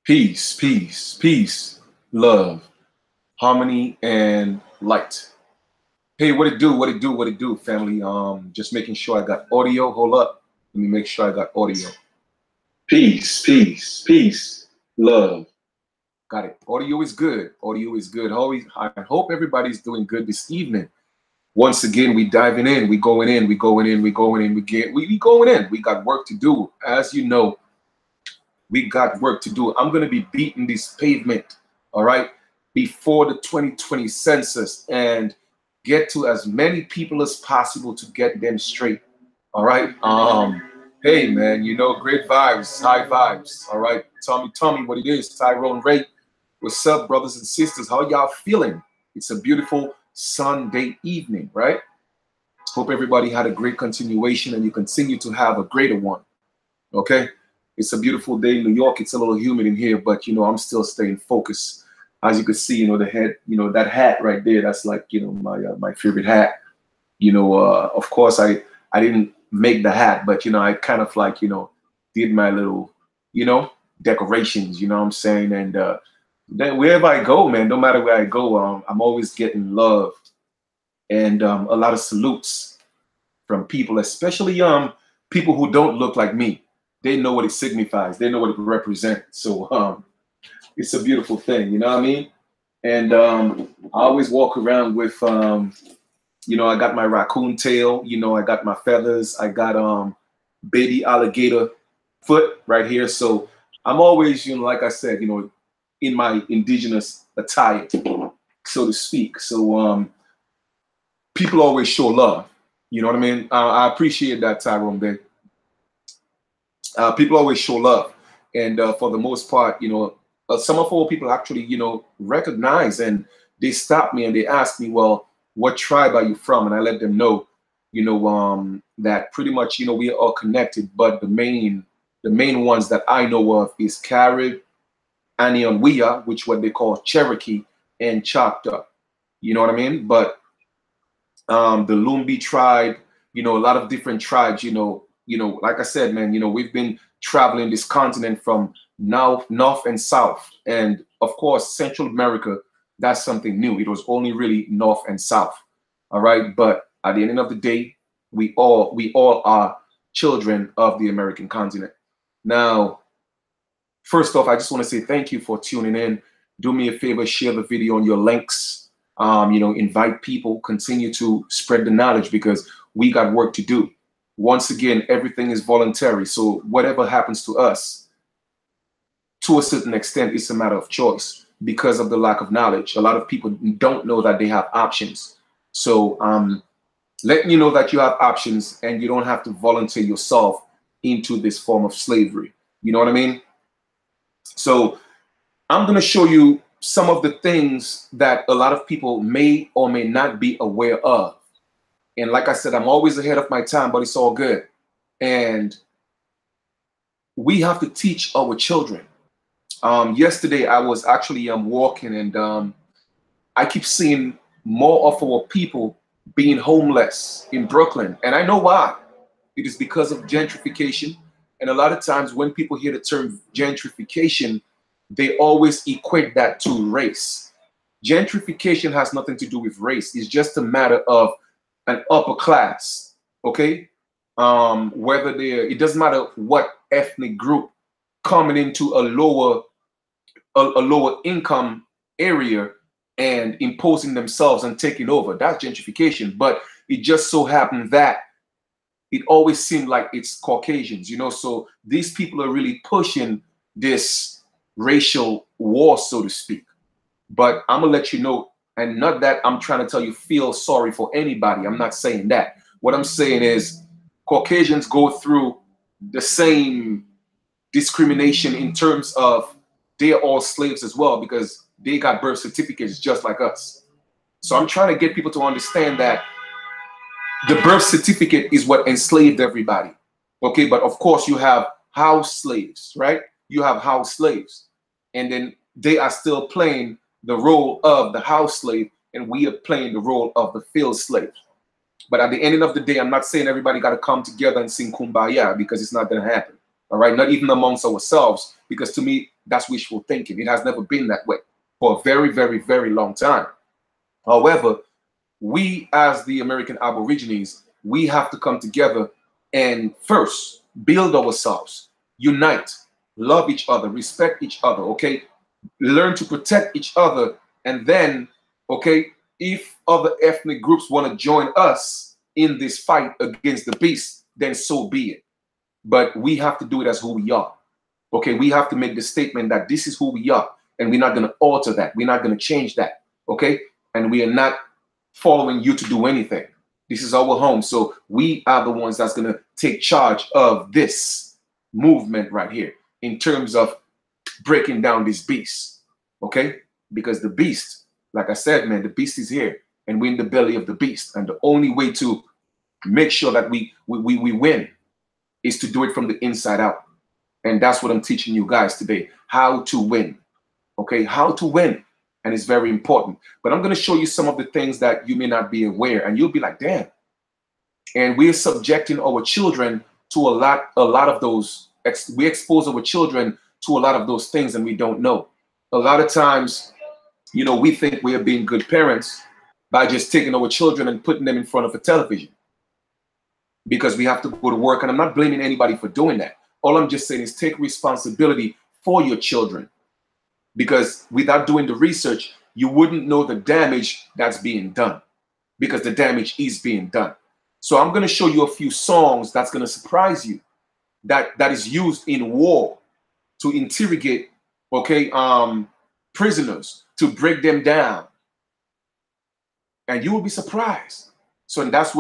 Peace, peace, peace, love, harmony, and light. Hey, what it do? What it do? What it do, family? Just making sure I got audio. Hold up. Let me make sure I got audio. Peace, peace, peace, love. Got it. Audio is good. Audio is good. Always. I hope everybody's doing good this evening. Once again, we diving in. We going in. We going in. We going in. We going in. We got work to do. As you know, we got work to do. I'm gonna be beating this pavement, all right, before the 2020 census and get to as many people as possible to get them straight. All right. Hey man, great vibes, high vibes. All right. Tell me what it is. Tyrone Ray. What's up, brothers and sisters? How y'all feeling? It's a beautiful Sunday evening, right? Hope everybody had a great continuation and you continue to have a greater one. Okay. It's a beautiful day in New York. It's a little humid in here, but I'm still staying focused. As you can see, the head, that hat right there. That's like, my favorite hat. Of course, I didn't make the hat, but I kind of like did my little decorations. You know what I'm saying? And then wherever I go, man, no matter where I go, I'm always getting love and a lot of salutes from people, especially people who don't look like me. They know what it signifies. They know what it represents. So it's a beautiful thing, you know what I mean? And I always walk around with, I got my raccoon tail, I got my feathers, I got baby alligator foot right here. So I'm always, like I said, in my indigenous attire, so to speak. So people always show love. You know what I mean? I appreciate that, Tyrone Bay. People always show love, and for the most part, some of our people actually, recognize and they stop me and they ask me, well, what tribe are you from? And I let them know, that pretty much, we are all connected, but the main ones that I know of is Carib, Anianwea, which what they call Cherokee, and Choctaw. You know what I mean? But the Lumbi tribe, a lot of different tribes, like I said, man, we've been traveling this continent from north and south. And of course, Central America, that's something new. It was only really north and south. All right. But at the end of the day, we all are children of the American continent. Now, first off, I just want to say thank you for tuning in. Do me a favor, share the video on your links. Invite people, continue to spread the knowledge because we got work to do. Once again, everything is voluntary. So whatever happens to us, to a certain extent, it's a matter of choice because of the lack of knowledge. A lot of people don't know that they have options. So letting you know that you have options and you don't have to volunteer yourself into this form of slavery. You know what I mean? So I'm going to show you some of the things that a lot of people may or may not be aware of. And like I said, I'm always ahead of my time, but it's all good. And we have to teach our children. Yesterday, I was actually walking and I keep seeing more of our people being homeless in Brooklyn. And I know why. It is because of gentrification. And a lot of times when people hear the term gentrification, they always equate that to race. Gentrification has nothing to do with race. It's just a matter of an upper class, okay? Whether it doesn't matter what ethnic group coming into a lower income area and imposing themselves and taking over. That's gentrification. But it just so happened that it always seemed like it's Caucasians, so these people are really pushing this racial war, so to speak. But I'm gonna let you know, and not that I'm trying to tell you feel sorry for anybody. I'm not saying that. What I'm saying is Caucasians go through the same discrimination in terms of they're all slaves as well because they got birth certificates just like us. So I'm trying to get people to understand that the birth certificate is what enslaved everybody. Okay, but of course you have house slaves, right? You have house slaves. And then they are still playing the role of the house slave, and we are playing the role of the field slave. But at the end of the day, I'm not saying everybody got to come together and sing Kumbaya because it's not going to happen. All right, not even amongst ourselves, because to me, that's wishful thinking. It has never been that way for a very, very, very long time. However, we as the American Aborigines, we have to come together and first build ourselves, unite, love each other, respect each other, okay? Learn to protect each other. And then, okay, if other ethnic groups want to join us in this fight against the beast, then so be it. But we have to do it as who we are. Okay, we have to make the statement that this is who we are, and we're not going to alter that. We're not going to change that. Okay, and we are not following you to do anything. This is our home, so we are the ones that's going to take charge of this movement right here in terms of breaking down this beast. Okay, because the beast, like I said, man, the beast is here, and we're in the belly of the beast, and the only way to make sure that we win is to do it from the inside out. And that's what I'm teaching you guys today, how to win. Okay, how to win. And it's very important. But I'm going to show you some of the things that you may not be aware, and you'll be like, damn. And we're subjecting our children to a lot of those. We expose our children to a lot of those things, and we don't know. A lot of times, you know, we think we are being good parents by just taking our children and putting them in front of a television because we have to go to work. And I'm not blaming anybody for doing that. All I'm just saying is take responsibility for your children, because without doing the research, you wouldn't know the damage that's being done, because the damage is being done. So I'm going to show you a few songs that's going to surprise you that is used in war to interrogate, okay, prisoners, to break them down. And you will be surprised. So that's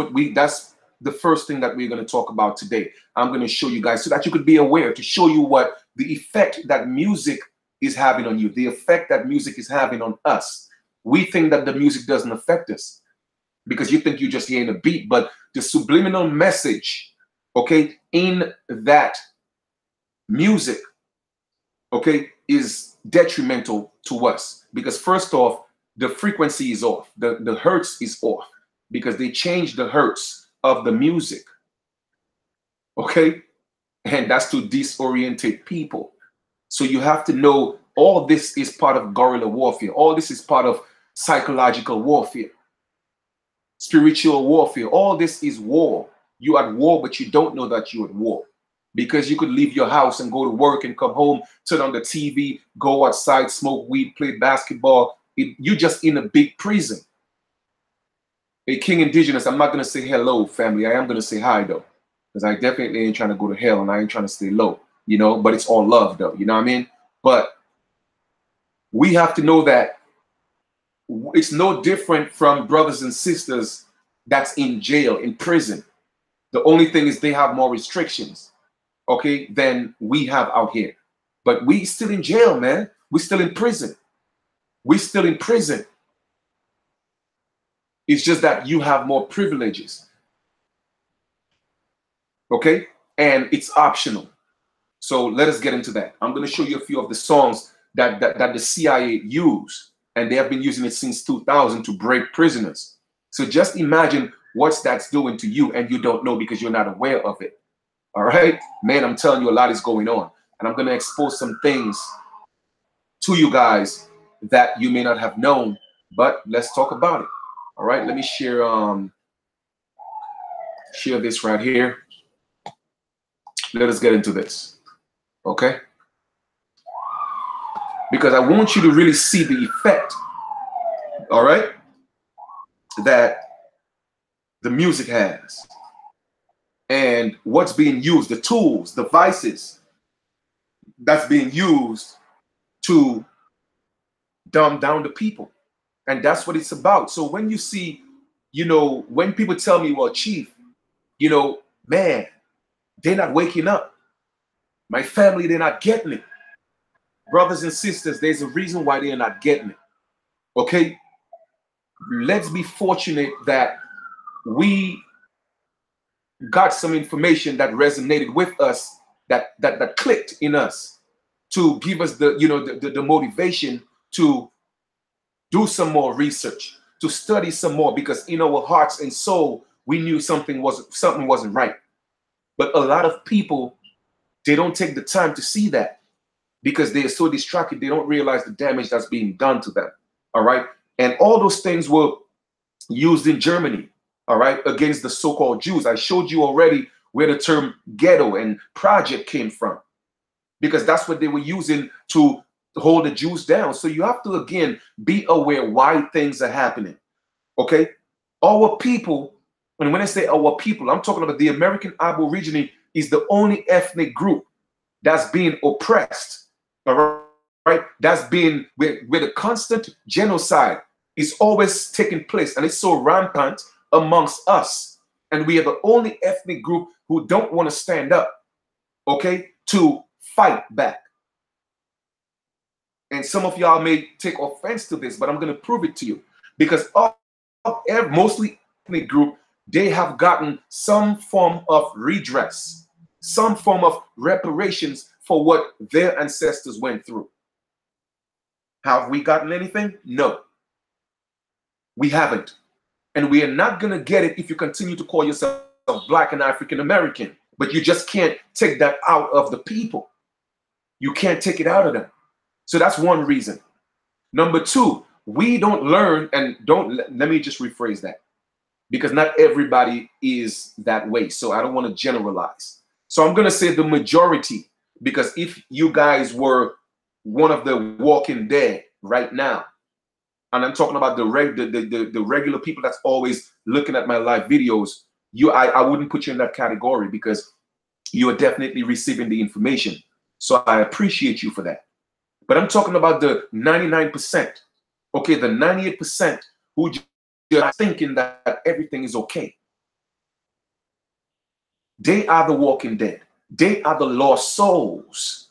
the first thing that we're going to talk about today. I'm going to show you guys so that you could be aware, to show you what the effect that music is having on you, the effect that music is having on us. We think that the music doesn't affect us because you think you're just hearing a beat, but the subliminal message, okay, in that music, okay, is detrimental to us. Because first off, the frequency is off, the hertz is off, because they changed the hertz of the music, okay? And that's to disorientate people. So you have to know all this is part of guerrilla warfare. All this is part of psychological warfare, spiritual warfare. All this is war. You're at war, but you don't know that you're at war, because you could leave your house and go to work and come home, turn on the TV, go outside, smoke weed, play basketball. You're just in a big prison. A King Indigenous, I'm not going to say hello, family. I am going to say hi, though, because I definitely ain't trying to go to hell, and I ain't trying to stay low, you know, but it's all love, though. You know what I mean? But we have to know that it's no different from brothers and sisters that's in jail, in prison. The only thing is they have more restrictions, okay, than we have out here. But we still in jail, man. We still in prison. We still in prison. It's just that you have more privileges, okay? And it's optional. So let us get into that. I'm going to show you a few of the songs that the CIA use, and they have been using it since 2000 to break prisoners. So just imagine what that's doing to you, and you don't know because you're not aware of it. All right? Man, I'm telling you, a lot is going on. And I'm going to expose some things to you guys that you may not have known, but let's talk about it. All right, let me share this right here. Let us get into this, okay? Because I want you to really see the effect, all right, that the music has, and what's being used, the tools, the devices that's being used to dumb down the people. And that's what it's about. So when you see, you know, when people tell me, well, Chief, you know, man, they're not waking up. My family, they're not getting it. Brothers and sisters, there's a reason why they're not getting it. Okay? Let's be fortunate that we got some information that resonated with us, that clicked in us, to give us the, you know, the motivation to do some more research, to study some more, because in our hearts and soul, we knew something wasn't right. But a lot of people They don't take the time to see that because they are so distracted. They don't realize the damage that's being done to them. All right. And all those things were used in Germany, all right, against the so-called Jews. I showed you already where the term ghetto and project came from, because that's what they were using to hold the Jews down. So you have to, again, be aware why things are happening. Okay. Our people, and when I say our people, I'm talking about the American Aborigine is the only ethnic group that's being oppressed. All right. That's being where the constant genocide is always taking place, and it's so rampant amongst us. And we are the only ethnic group who don't want to stand up, okay, to fight back. And some of y'all may take offense to this, but I'm going to prove it to you, because mostly ethnic group, they have gotten some form of redress, some form of reparations for what their ancestors went through. Have we gotten anything? No, we haven't. And we are not going to get it if you continue to call yourself Black and African American. But you just can't take that out of the people. You can't take it out of them. So that's one reason. Number two, we don't learn, and let me just rephrase that, because not everybody is that way. So I don't want to generalize. So I'm going to say the majority, because if you guys were one of the walking dead right now, and I'm talking about the regular people that's always looking at my live videos, I wouldn't put you in that category, because you are definitely receiving the information. So I appreciate you for that. But I'm talking about the 99%, okay, the 98% who just thinking that everything is okay. They are the walking dead. They are the lost souls.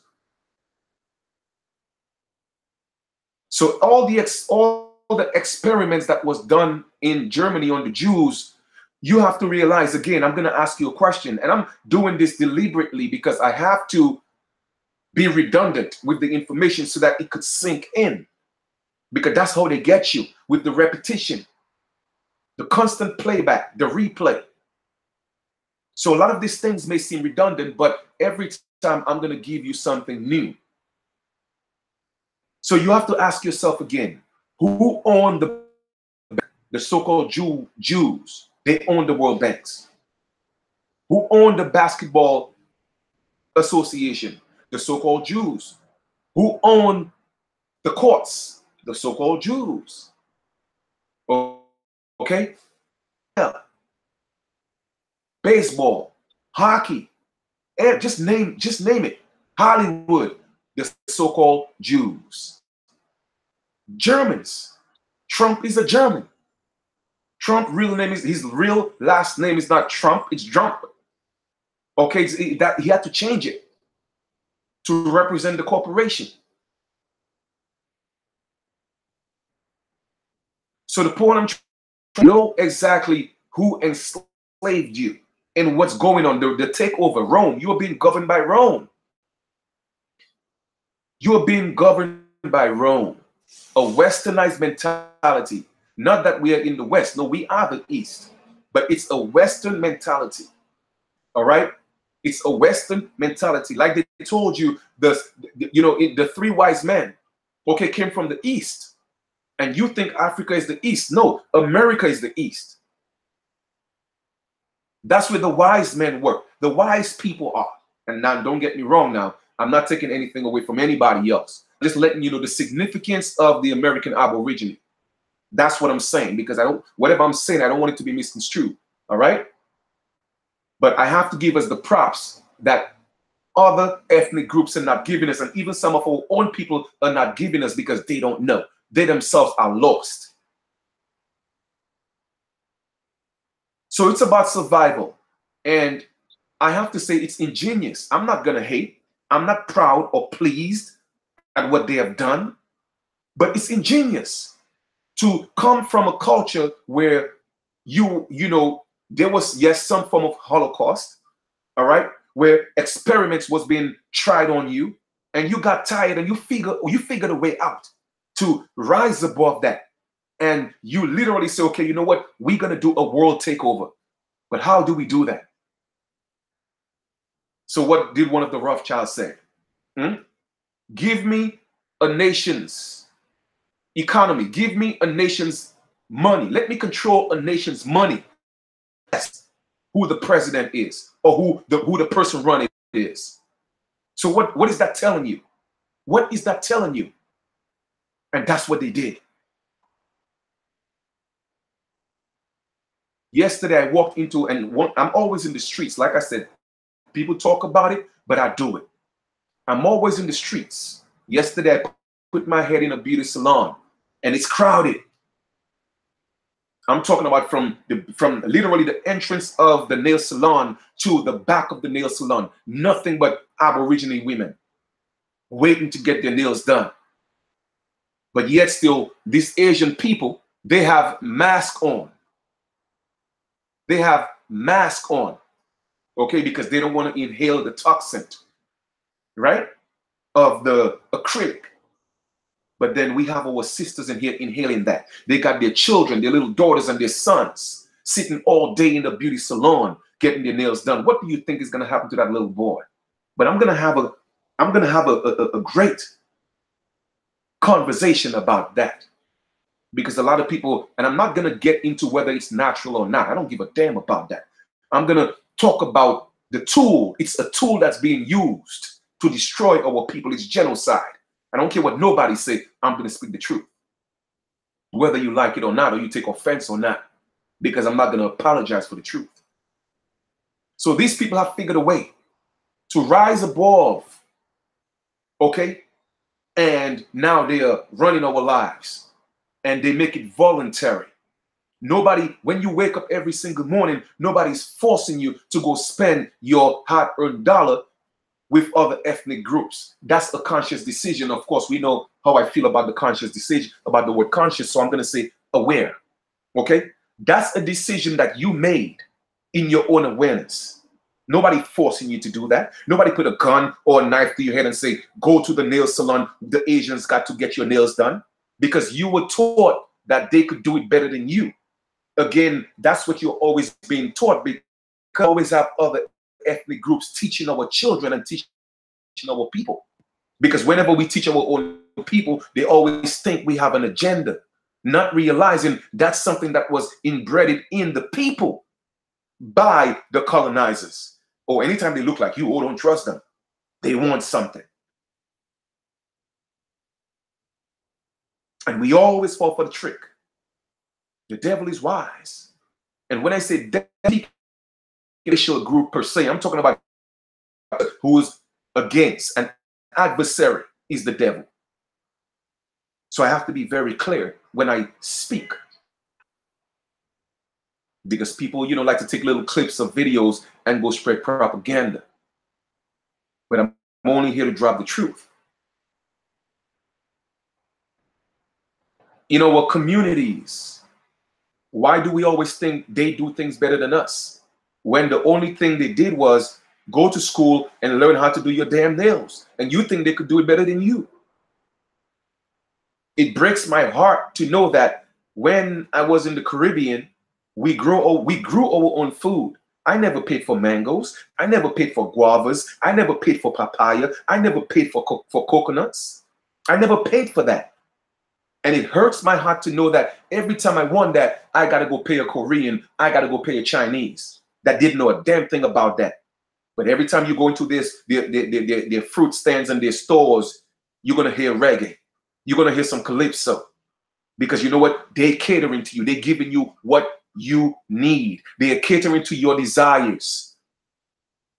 So all the experiments that was done in Germany on the Jews, you have to realize, again, I'm going to ask you a question, and I'm doing this deliberately because I have to be redundant with the information so that it could sink in, because that's how they get you, with the repetition, the constant playback, the replay. So a lot of these things may seem redundant, but every time I'm going to give you something new. So you have to ask yourself again, who owned the so-called Jews? They owned the World Banks. Who owned the Basketball Association? The so-called Jews. Who owned the courts? The so-called Jews. Okay? Yeah. Baseball, hockey, and just name it. Hollywood, the so-called Jews. Germans. Trump is a German. Trump his real last name is not Trump, it's Trump. Okay, that he had to change it to represent the corporation. So the point I'm trying to know exactly who enslaved you and what's going on, the takeover. Rome, you are being governed by Rome. You are being governed by Rome. A westernized mentality. Not that we are in the West. No, we are the East. But it's a Western mentality. All right? It's a Western mentality. Like they told you, the three wise men, okay, came from the East. And you think Africa is the East. No, America is the East. That's where the wise men work. The wise people are. And now, don't get me wrong now. I'm not taking anything away from anybody else. I'm just letting you know the significance of the American Aborigine. That's what I'm saying, because whatever I'm saying, I don't want it to be misconstrued. All right? But I have to give us the props that other ethnic groups are not giving us, and even some of our own people are not giving us, because they don't know. They themselves are lost. So it's about survival. And I have to say it's ingenious. I'm not going to hate. I'm not proud or pleased at what they have done, but it's ingenious to come from a culture where there was, yes, some form of Holocaust, all right, where experiments was being tried on you, and you got tired, and you figured a way out to rise above that. And you literally say, okay, you know what? We're going to do a world takeover. But how do we do that? So what did one of the Rothschilds say? Hmm? Give me a nation's economy. Give me a nation's money. Let me control a nation's money. That's who the president is, or who the person running is. So what is that telling you? What is that telling you? And that's what they did. Yesterday I walked into, and I'm always in the streets. Like I said, people talk about it, but I do it. I'm always in the streets. Yesterday I put my head in a beauty salon, and it's crowded. I'm talking about from literally the entrance of the nail salon to the back of the nail salon. Nothing but Aboriginal women waiting to get their nails done. But yet still, these Asian people, they have masks on. They have masks on, okay, because they don't want to inhale the toxin, right, of the acrylic. But then we have our sisters in here inhaling that. They got their children, their little daughters and their sons sitting all day in the beauty salon getting their nails done. What do you think is going to happen to that little boy? But I'm going to have a great conversation about that, because a lot of people, and I'm not going to get into whether it's natural or not. I don't give a damn about that. I'm going to talk about the tool. It's a tool that's being used to destroy our people. It's genocide. I don't care what nobody say. I'm going to speak the truth, whether you like it or not, or you take offense or not, because I'm not going to apologize for the truth. So these people have figured a way to rise above, okay? And now they are running our lives, and they make it voluntary. Nobody, when you wake up every single morning, nobody's forcing you to go spend your hard-earned dollar with other ethnic groups. That's a conscious decision. Of course, we know how I feel about the conscious decision, about the word conscious, so I'm going to say aware, okay? That's a decision that you made in your own awareness. Nobody forcing you to do that. Nobody put a gun or a knife to your head and say, go to the nail salon, the Asians got to get your nails done, because you were taught that they could do it better than you. Again, that's what you're always being taught, because we always have other ethnic groups teaching our children and teaching our people. Because whenever we teach our own people, they always think we have an agenda, not realizing that's something that was inbred in the people by the colonizers. Or anytime they look like you, oh, don't trust them. They want something. And we always fall for the trick. The devil is wise. And when I say devil group per se, I'm talking about who is against, an adversary is the devil. So I have to be very clear when I speak, because people, like to take little clips of videos and go spread propaganda. But I'm only here to drop the truth. What communities, why do we always think they do things better than us, when the only thing they did was go to school and learn how to do your damn nails, and you think they could do it better than you? It breaks my heart to know that when I was in the Caribbean, we grew our own food. I never paid for mangoes. I never paid for guavas. I never paid for papaya. I never paid for coconuts. I never paid for that. And it hurts my heart to know that every time I want that, I got to go pay a Korean. I got to go pay a Chinese that didn't know a damn thing about that. But every time you go into their fruit stands and their stores, you're going to hear reggae. You're going to hear some calypso, because you know what? They're catering to you. They're giving you what you need. They are catering to your desires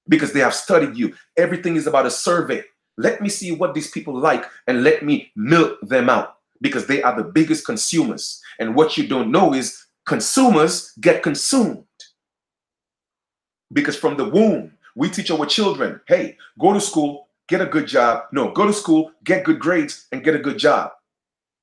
because they have studied you. Everything is about a survey. Let me see what these people like and let me milk them out, because they are the biggest consumers. And what you don't know is consumers get consumed. Because from the womb, we teach our children, hey, go to school, get a good job. No, go to school, get good grades, and get a good job.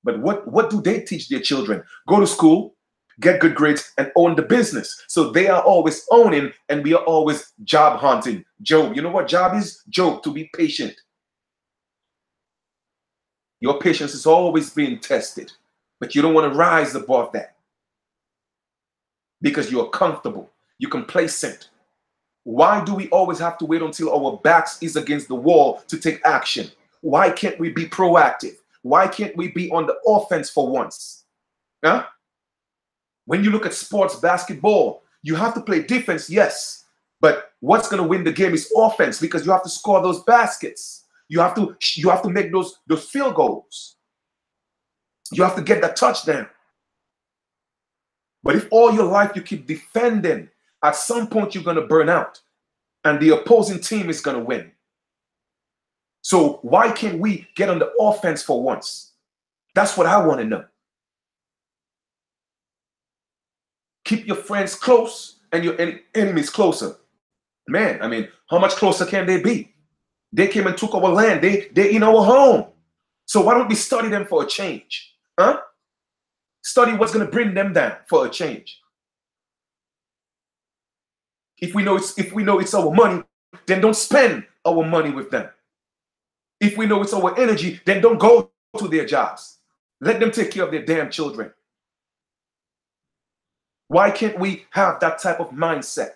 But what do they teach their children? Go to school, get good grades, and own the business. So they are always owning, and we are always job hunting. Job, you know what job is? Job, to be patient. Your patience is always being tested, but you don't want to rise above that, because you're comfortable, you're complacent. Why do we always have to wait until our backs is against the wall to take action? Why can't we be proactive? Why can't we be on the offense for once? Huh? When you look at sports, basketball, you have to play defense, yes. But what's going to win the game is offense, because you have to score those baskets. You have to make those field goals. You have to get that touchdown. But if all your life you keep defending, at some point you're going to burn out and the opposing team is going to win. So why can't we get on the offense for once? That's what I want to know. Keep your friends close and your enemies closer. Man, I mean, how much closer can they be? They came and took our land. They in our home. So why don't we study them for a change? Huh? Study what's going to bring them down for a change. If we know it's our money, then don't spend our money with them. If we know it's our energy, then don't go to their jobs. Let them take care of their damn children. Why can't we have that type of mindset?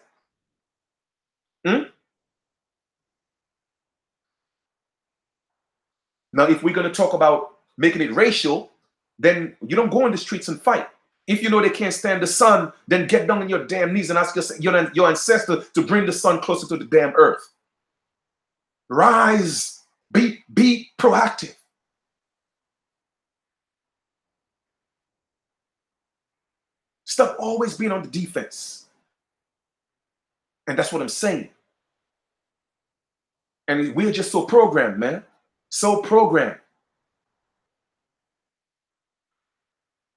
Now, if we're going to talk about making it racial, then you don't go in the streets and fight. If you know they can't stand the sun, then get down on your damn knees and ask your ancestor to bring the sun closer to the damn earth. Rise. Be proactive. Stop always being on the defense. And that's what I'm saying. And we're just so programmed, man. So programmed.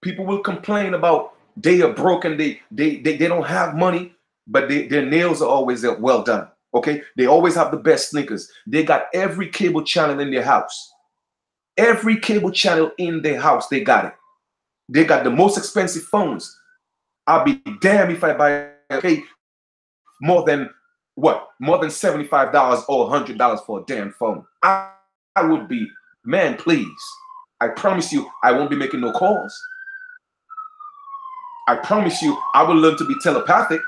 People will complain about they are broken, they don't have money, but their nails are always well done. Okay? They always have the best sneakers. They got every cable channel in their house. Every cable channel in their house, they got it. They got the most expensive phones. I'll be damned if I pay more than $75 or $100 for a damn phone. I would be, man, please. I promise you, I won't be making no calls. I promise you, I will learn to be telepathic,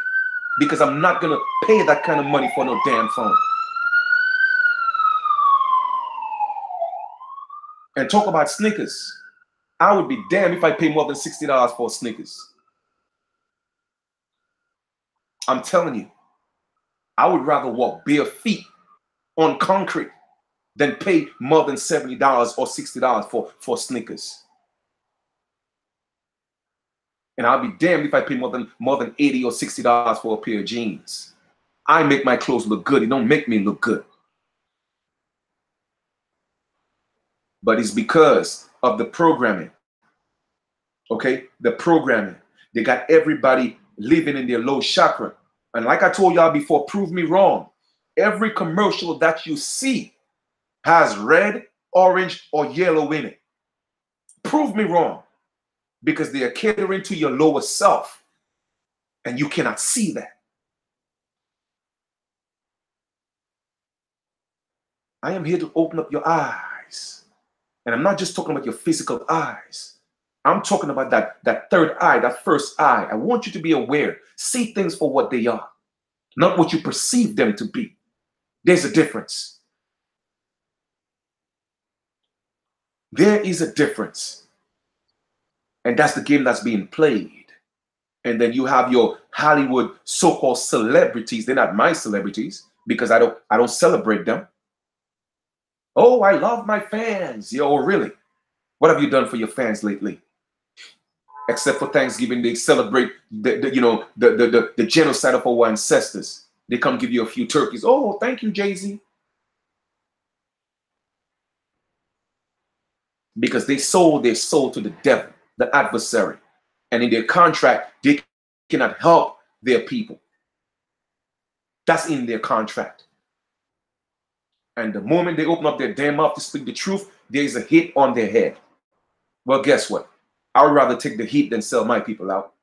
because I'm not going to pay that kind of money for no damn phone. And talk about sneakers. I would be damned if I pay more than $60 for sneakers. I'm telling you, I would rather walk bare feet on concrete than pay more than $70 or $60 for sneakers. And I'll be damned if I pay more than $80 or $60 for a pair of jeans. I make my clothes look good. It don't make me look good. But it's because of the programming. Okay? The programming. They got everybody living in their low chakra. And like I told y'all before, prove me wrong. Every commercial that you see has red, orange, or yellow in it. Prove me wrong. Because they are catering to your lower self. And you cannot see that. I am here to open up your eyes. And I'm not just talking about your physical eyes. I'm talking about that third eye, that first eye. I want you to be aware. See things for what they are, not what you perceive them to be. There's a difference. There is a difference. And that's the game that's being played. And then you have your Hollywood so-called celebrities. They're not my celebrities because I don't celebrate them. Oh, I love my fans. Yo, really? What have you done for your fans lately? Except for Thanksgiving, they celebrate the genocide of our ancestors. They come give you a few turkeys. Oh, thank you, Jay-Z. Because they sold their soul to the devil, the adversary. And in their contract, they cannot help their people. That's in their contract. And the moment they open up their damn mouth to speak the truth, there is a hit on their head. Well, guess what? I would rather take the heat than sell my people out.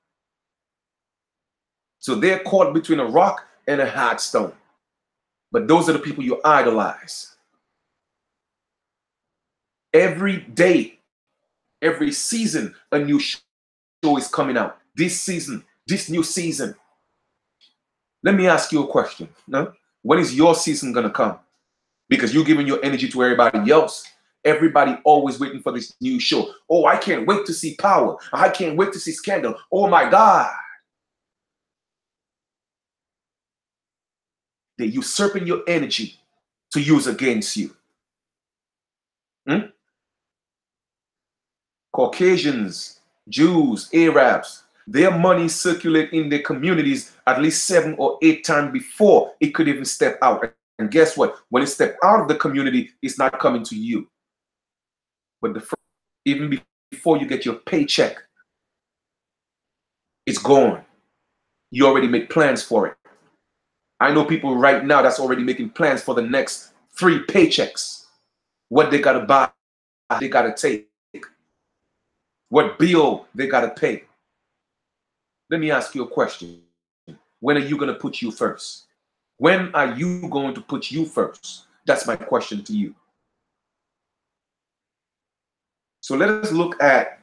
So they're caught between a rock and a hard stone. But those are the people you idolize. Every day, every season, a new show is coming out. This season, this new season. Let me ask you a question. No? When is your season gonna come? Because you're giving your energy to everybody else. Everybody always waiting for this new show. Oh, I can't wait to see Power. I can't wait to see Scandal. Oh my God. They're usurping your energy to use against you. Hmm? Caucasians, Jews, Arabs, their money circulate in their communities at least 7 or 8 times before it could even step out. And guess what? When it steps out of the community, it's not coming to you. But even before you get your paycheck, it's gone. You already make plans for it. I know people right now that's already making plans for the next 3 paychecks. What they got to buy, they got to take. What bill they got to pay. Let me ask you a question. When are you going to put you first? When are you going to put you first? That's my question to you. So let us look at,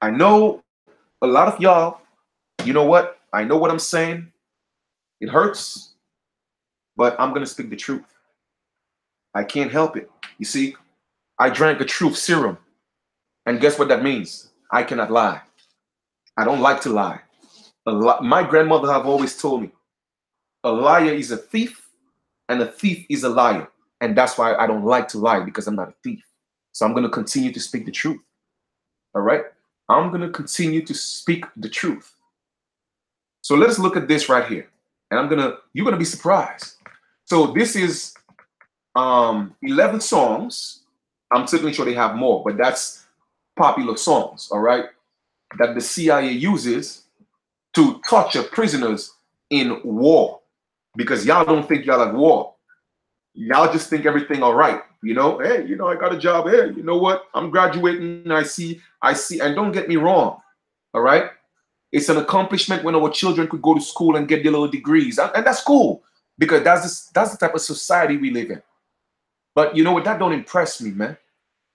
I know a lot of y'all, you know what? I know what I'm saying. It hurts, but I'm going to speak the truth. I can't help it. You see, I drank a truth serum. And guess what that means? I cannot lie. I don't like to lie. My grandmother have always told me, a liar is a thief and a thief is a liar. And that's why I don't like to lie, because I'm not a thief. So I'm going to continue to speak the truth. All right? I'm going to continue to speak the truth. So let's look at this right here. And you're going to be surprised. So this is 11 songs. I'm certainly sure they have more, but that's popular songs, all right, that the CIA uses to torture prisoners in war. Because y'all don't think y'all at war. Y'all just think everything all right. You know, hey, you know, I got a job. Hey, you know what? I'm graduating. I see. And don't get me wrong. All right. It's an accomplishment when our children could go to school and get their little degrees. And that's cool, because that's the type of society we live in. But you know what? That don't impress me, man.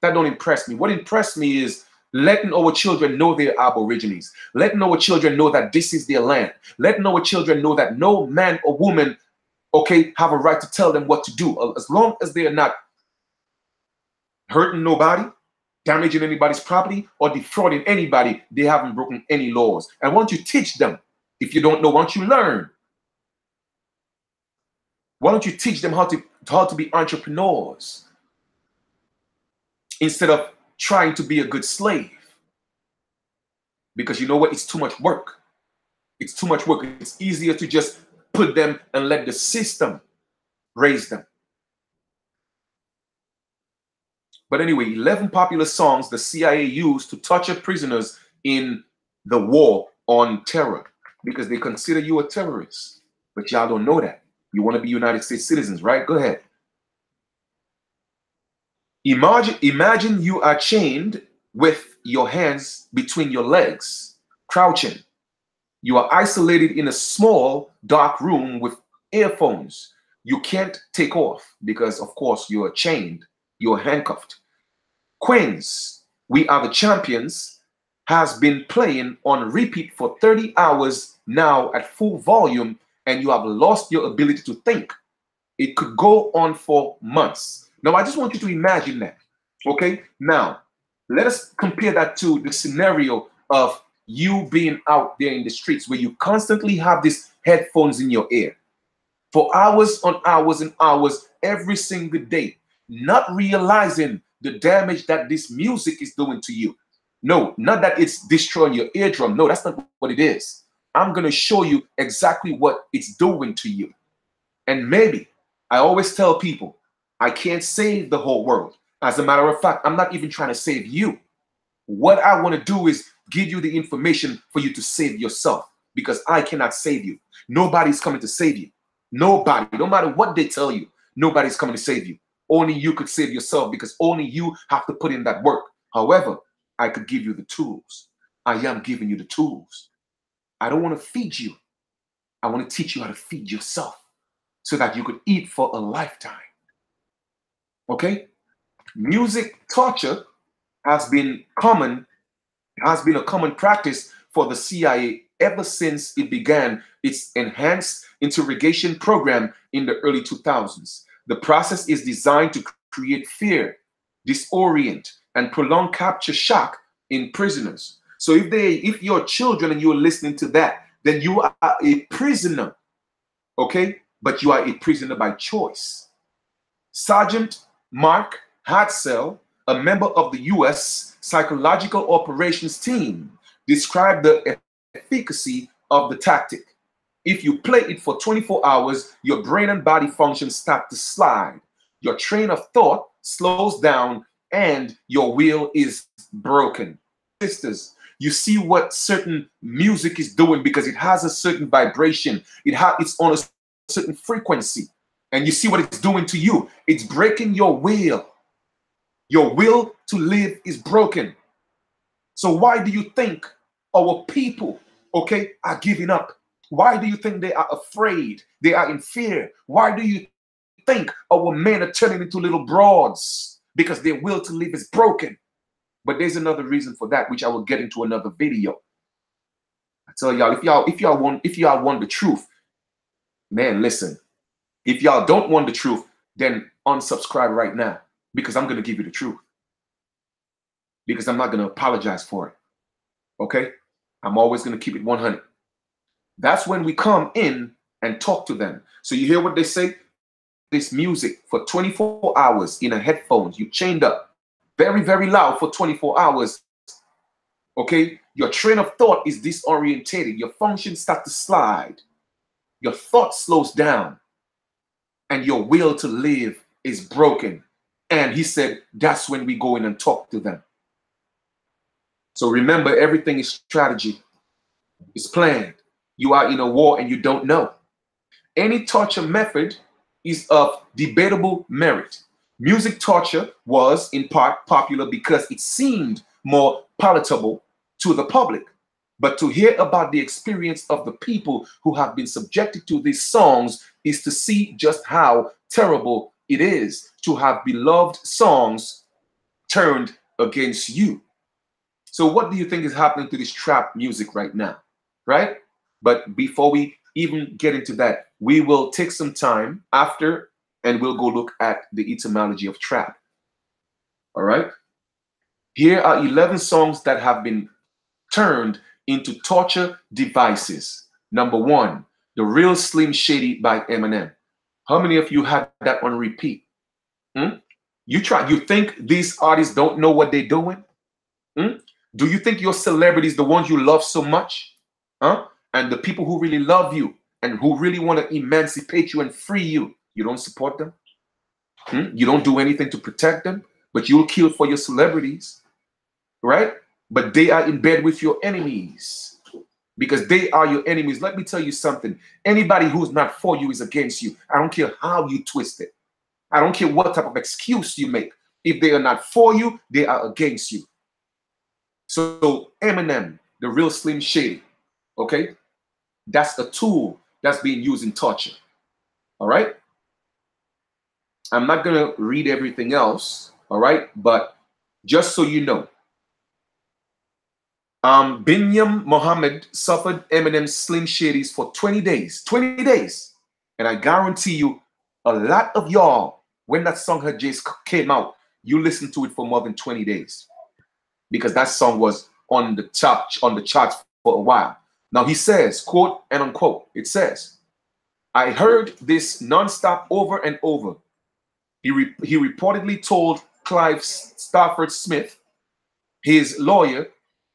That don't impress me. What impressed me is letting our children know they're Aborigines. Letting our children know that this is their land. Letting our children know that no man or woman, okay, have a right to tell them what to do. As long as they are not hurting nobody, damaging anybody's property, or defrauding anybody, they haven't broken any laws. And once you teach them, if you don't know, once you learn, why don't you teach them how to be entrepreneurs instead of trying to be a good slave? Because you know what? It's too much work. It's too much work. It's easier to just put them and let the system raise them. But anyway, 11 popular songs the CIA used to torture prisoners in the war on terror, because they consider you a terrorist. But y'all don't know that. You want to be United States citizens, right? Go ahead. Imagine you are chained with your hands between your legs, crouching. You are isolated in a small, dark room with earphones. You can't take off because, of course, you are chained. You're handcuffed. Queens, We Are the Champions, has been playing on repeat for 30 hours now at full volume, and you have lost your ability to think. It could go on for months. Now, I just want you to imagine that, okay? Now, let us compare that to the scenario of you being out there in the streets where you constantly have these headphones in your ear for hours on hours and hours every single day, not realizing the damage that this music is doing to you. No, not that it's destroying your eardrum. No, that's not what it is. I'm going to show you exactly what it's doing to you. And maybe, I always tell people, I can't save the whole world. As a matter of fact, I'm not even trying to save you. What I want to do is give you the information for you to save yourself, because I cannot save you. Nobody's coming to save you. Nobody, no matter what they tell you, nobody's coming to save you. Only you could save yourself, because only you have to put in that work. However, I could give you the tools. I am giving you the tools. I don't want to feed you. I want to teach you how to feed yourself so that you could eat for a lifetime. Okay? Music torture has been a common practice for the CIA ever since it began its enhanced interrogation program in the early 2000s. The process is designed to create fear, disorient, and prolonged capture shock in prisoners. So if you're children and you're listening to that, then you are a prisoner, okay? But you are a prisoner by choice. Sergeant Mark Hadsell, a member of the U.S. Psychological Operations Team, described the efficacy of the tactic. If you play it for 24 hours, your brain and body functions start to slide. Your train of thought slows down and your will is broken. Sisters, you see what certain music is doing because it has a certain vibration. It's on a certain frequency. And you see what it's doing to you. It's breaking your will. Your will to live is broken. So why do you think our people, okay, are giving up? Why do you think they are afraid? They are in fear. Why do you think our men are turning into little broads? Because their will to live is broken. But there's another reason for that, which I will get into another video. I tell y'all, if y'all want the truth, man, listen. If y'all don't want the truth, then unsubscribe right now, because I'm going to give you the truth. Because I'm not going to apologize for it. Okay? I'm always going to keep it 100. That's when we come in and talk to them. So you hear what they say? This music for 24 hours in a headphones, you chained up very, very loud for 24 hours. Okay? Your train of thought is disorientated. Your functions start to slide. Your thought slows down. And your will to live is broken. And he said, that's when we go in and talk to them. So remember, everything is strategy. It's planned. You are in a war and you don't know. Any torture method is of debatable merit. Music torture was in part popular because it seemed more palatable to the public. But to hear about the experience of the people who have been subjected to these songs is to see just how terrible it is to have beloved songs turned against you. So what do you think is happening to this trap music right now, right? But before we even get into that, we will take some time after and we'll go look at the etymology of trap. All right? Here are 11 songs that have been turned into torture devices. Number 1, The Real Slim Shady by Eminem. How many of you had that on repeat? You think these artists don't know what they're doing? Do you think your celebrities, the ones you love so much, and the people who really love you and who really want to emancipate you and free you, you don't support them? You don't do anything to protect them, but you'll kill for your celebrities, right? But they are in bed with your enemies because they are your enemies. Let me tell you something. Anybody who's not for you is against you. I don't care how you twist it. I don't care what type of excuse you make. If they are not for you, they are against you. So Eminem, The Real Slim Shady, okay? That's a tool that's being used in torture, all right? I'm not going to read everything else, all right? But just so you know, Binyam Mohammed suffered Eminem's Slim Shadys for 20 days. 20 days. And I guarantee you, a lot of y'all, when that song had just came out, you listened to it for more than 20 days. Because that song was on the charts for a while. Now he says, quote and unquote, it says, I heard this nonstop over and over. He reportedly told Clive Stafford Smith, his lawyer,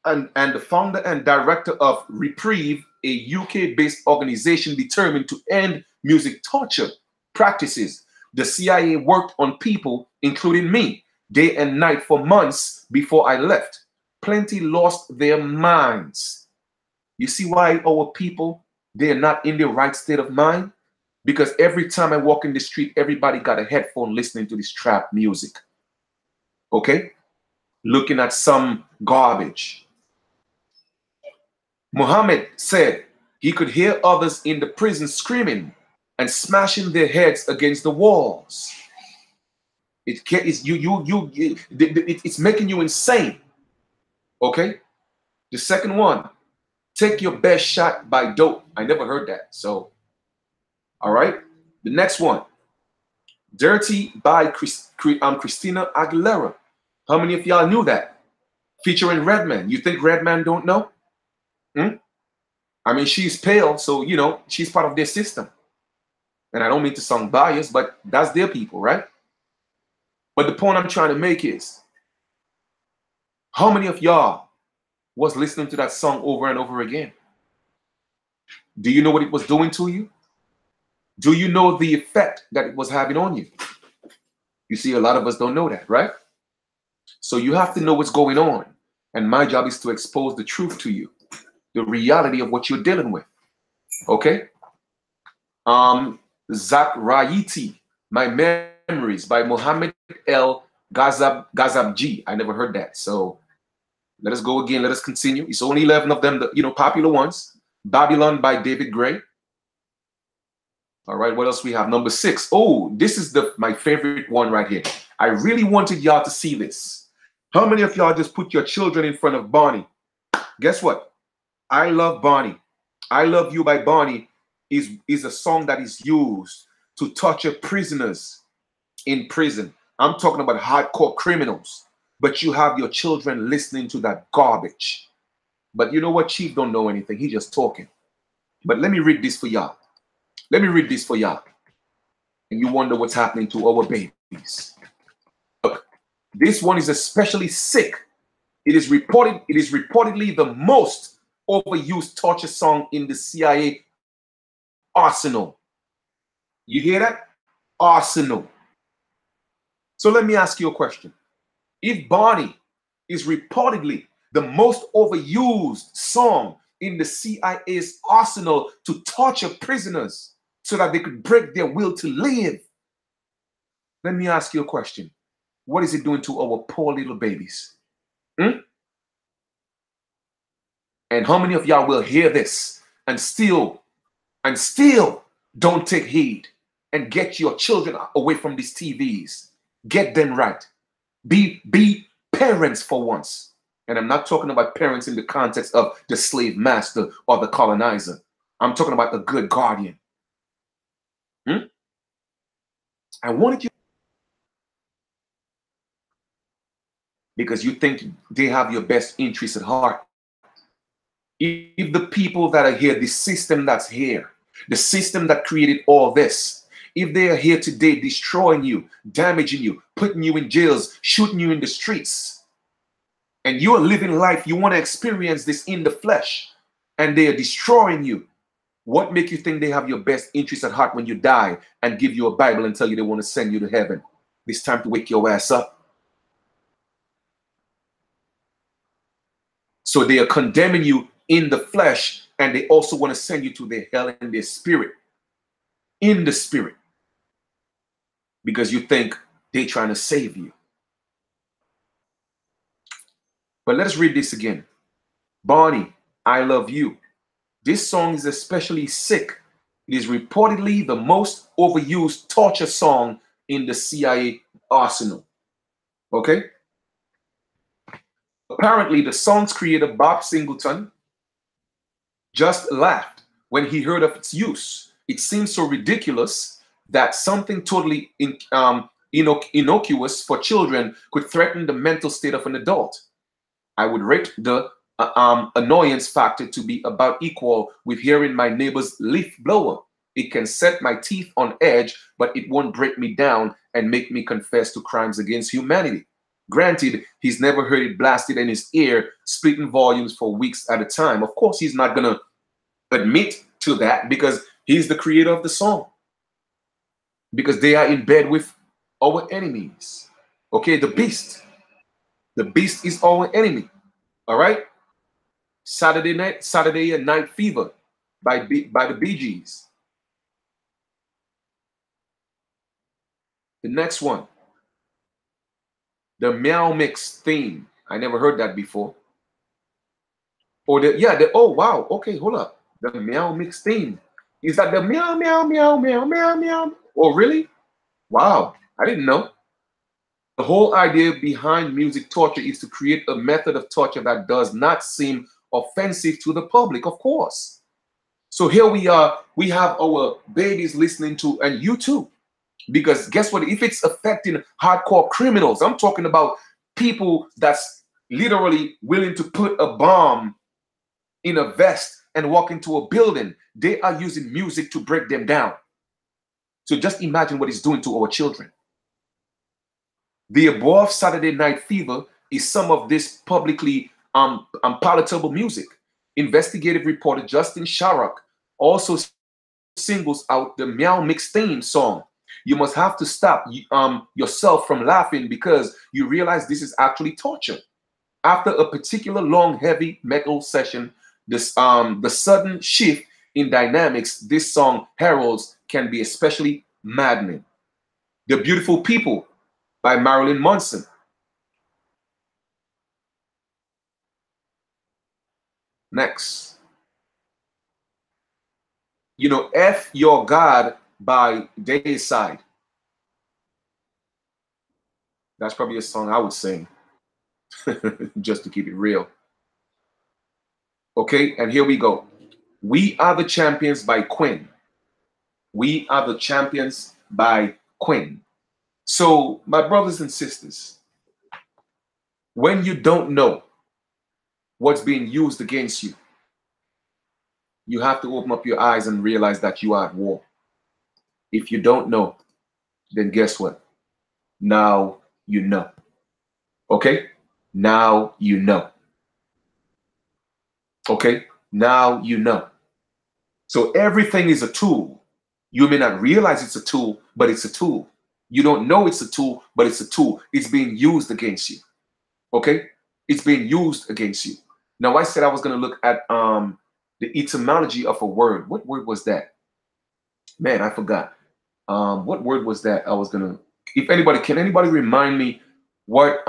and the founder and director of Reprieve, a UK-based organization determined to end music torture practices. The CIA worked on people, including me, day and night for months before I left. Plenty lost their minds. You see why our people, they're not in their right state of mind? Because every time I walk in the street, everybody got a headphone listening to this trap music. Okay? Looking at some garbage. Muhammad said he could hear others in the prison screaming and smashing their heads against the walls. It's making you insane. Okay? The second one, Take Your Best Shot by Dope. I never heard that. So, all right. The next one, Dirty by Christina Aguilera. How many of y'all knew that? Featuring Redman. You think Redman don't know? Hmm? I mean, she's pale, so, you know, she's part of their system. And I don't mean to sound biased, but that's their people, right? But the point I'm trying to make is, how many of y'all was listening to that song over and over again? Do you know what it was doing to you? Do you know the effect that it was having on you? You see, a lot of us don't know that, right? So you have to know what's going on. And my job is to expose the truth to you, the reality of what you're dealing with. Okay? Zach Raiti, My Memories by Mohammed El Ghazabji. I never heard that. So let us go again. Let us continue. It's only 11 of them, the, you know, popular ones. Babylon by David Gray. All right, what else we have? Number 6. Oh, this is my favorite one right here. I really wanted y'all to see this. How many of y'all just put your children in front of Bonnie? Guess what? I Love Bonnie. I Love You by Bonnie is a song that is used to torture prisoners in prison. I'm talking about hardcore criminals. But you have your children listening to that garbage. But you know what? Chief don't know anything. He's just talking. But let me read this for y'all. Let me read this for y'all. And you wonder what's happening to our babies. Look, this one is especially sick. It is reportedly the most overused torture song in the CIA arsenal. You hear that? Arsenal. So let me ask you a question. If Bonnie is reportedly the most overused song in the CIA's arsenal to torture prisoners so that they could break their will to live, let me ask you a question. What is it doing to our poor little babies? And how many of y'all will hear this and still don't take heed and get your children away from these TVs? Get them right. Be parents for once. And I'm not talking about parents in the context of the slave master or the colonizer. I'm talking about a good guardian. I wanted you, because you think they have your best interests at heart. If the people that are here, the system that's here, the system that created all this, if they are here today destroying you, damaging you, putting you in jails, shooting you in the streets, and you're living life, you want to experience this in the flesh, and they are destroying you, what makes you think they have your best interests at heart when you die and give you a Bible and tell you they want to send you to heaven? It's time to wake your ass up. So they are condemning you in the flesh, and they also want to send you to their hell in their spirit. In the spirit. Because you think they're trying to save you. But let us read this again. Bonnie, I Love You. This song is especially sick. It is reportedly the most overused torture song in the CIA arsenal. Okay? Apparently, the song's creator, Bob Singleton, just laughed when he heard of its use. It seems so ridiculous that something totally innocuous for children could threaten the mental state of an adult. I would rate the annoyance factor to be about equal with hearing my neighbor's leaf blower. It can set my teeth on edge, but it won't break me down and make me confess to crimes against humanity. Granted, he's never heard it blasted in his ear, splitting volumes for weeks at a time. Of course, he's not going to admit to that because he's the creator of the song. Because they are in bed with our enemies. Okay, the beast. The beast is our enemy. All right? Saturday Night Fever by the Bee Gees. The next one. The Meow Mix theme. I never heard that before. Or oh wow, okay, hold up. The Meow Mix theme. Is that the meow meow meow meow meow meow? Oh really? Wow, I didn't know. The whole idea behind music torture is to create a method of torture that does not seem offensive to the public, of course. So here we are, we have our babies listening to, and you too. Because guess what? If it's affecting hardcore criminals, I'm talking about people that's literally willing to put a bomb in a vest and walk into a building, they are using music to break them down. So just imagine what it's doing to our children. The above Saturday Night Fever is some of this publicly palatable music. Investigative reporter Justin Sharrock also singles out the Meow Mix theme song. You must have to stop yourself from laughing because you realize this is actually torture. After a particular long, heavy metal session, the sudden shift in dynamics this song heralds can be especially maddening. The Beautiful People by Marilyn Manson. Next. You know, F Your God by Dayside. That's probably a song I would sing, just to keep it real. Okay, and here we go. We Are the Champions by Queen. We Are the Champions by Queen. So, my brothers and sisters, when you don't know what's being used against you, you have to open up your eyes and realize that you are at war. If you don't know, then guess what? Now you know. Okay? Now you know. Okay? Now you know. So everything is a tool. You may not realize it's a tool, but it's a tool. You don't know it's a tool, but it's a tool. It's being used against you. Okay? It's being used against you. Now, I said I was going to look at the etymology of a word. What word was that? Man, I forgot. What word was that? I was going to, if anybody, can anybody remind me what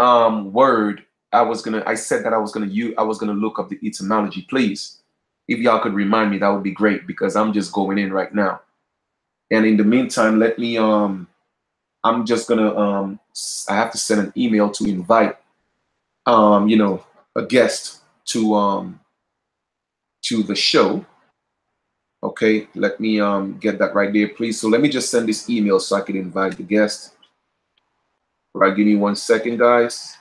word I said that I was going to use, I was going to look up the etymology, please. If y'all could remind me, that would be great because I'm just going in right now. And in the meantime, let me, I'm just going to, I have to send an email to invite, you know, a guest to the show. Okay, let me get that right there, please. So let me just send this email so I can invite the guest. All right, give me 1 second, guys,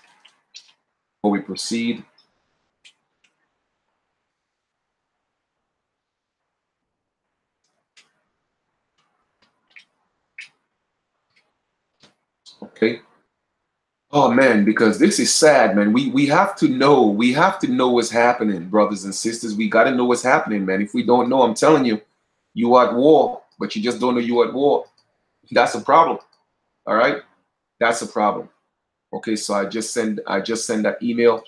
before we proceed. Okay. Oh man, because this is sad, man. We have to know. We have to know what's happening, brothers and sisters. We got to know what's happening, man. If we don't know, I'm telling you, you are at war, but you just don't know you at war. That's a problem. All right, that's a problem. Okay, so I just send that email.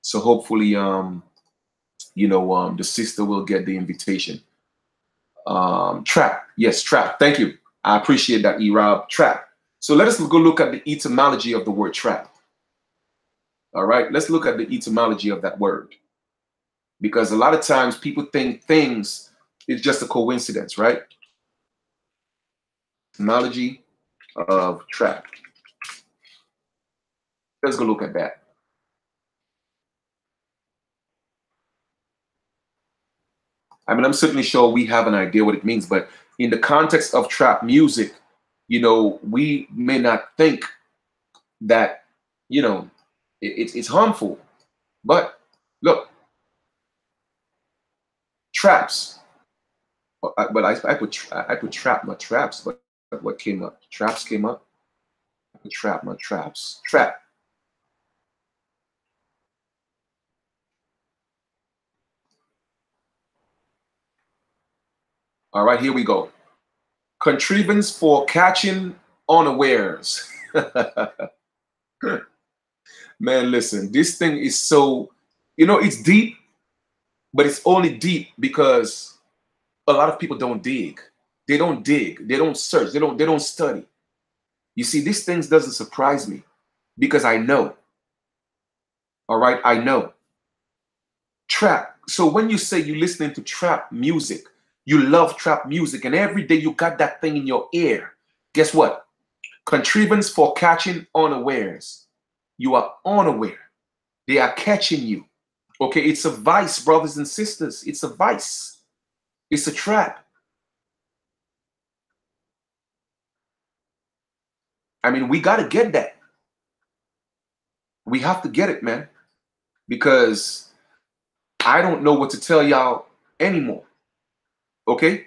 So hopefully, you know, the sister will get the invitation. Trap, yes, trap. Thank you. I appreciate that, E-Rob. Trap. So let us go look at the etymology of the word trap. All right, let's look at the etymology of that word. Because a lot of times people think things is just a coincidence, right? Etymology of trap. Let's go look at that. I mean, I'm certainly sure we have an idea what it means, but in the context of trap music, you know, we may not think that, you know, it's harmful. But look, traps. But I put trap my traps, but what came up? Traps came up. I put trap my traps. Trap. All right, here we go. Contrivance for catching unawares. Man, listen, this thing is so, you know, it's deep, but it's only deep because a lot of people don't dig. They don't dig. They don't search. They don't study. You see, these things doesn't surprise me because I know. All right, I know. Trap. So when you say you're listening to trap music, you love trap music, and every day you got that thing in your ear. Guess what? Contrivance for catching unawares. You are unaware. They are catching you. Okay, it's a vice, brothers and sisters. It's a vice. It's a trap. I mean, we got to get that. We have to get it, man, because I don't know what to tell y'all anymore. Okay?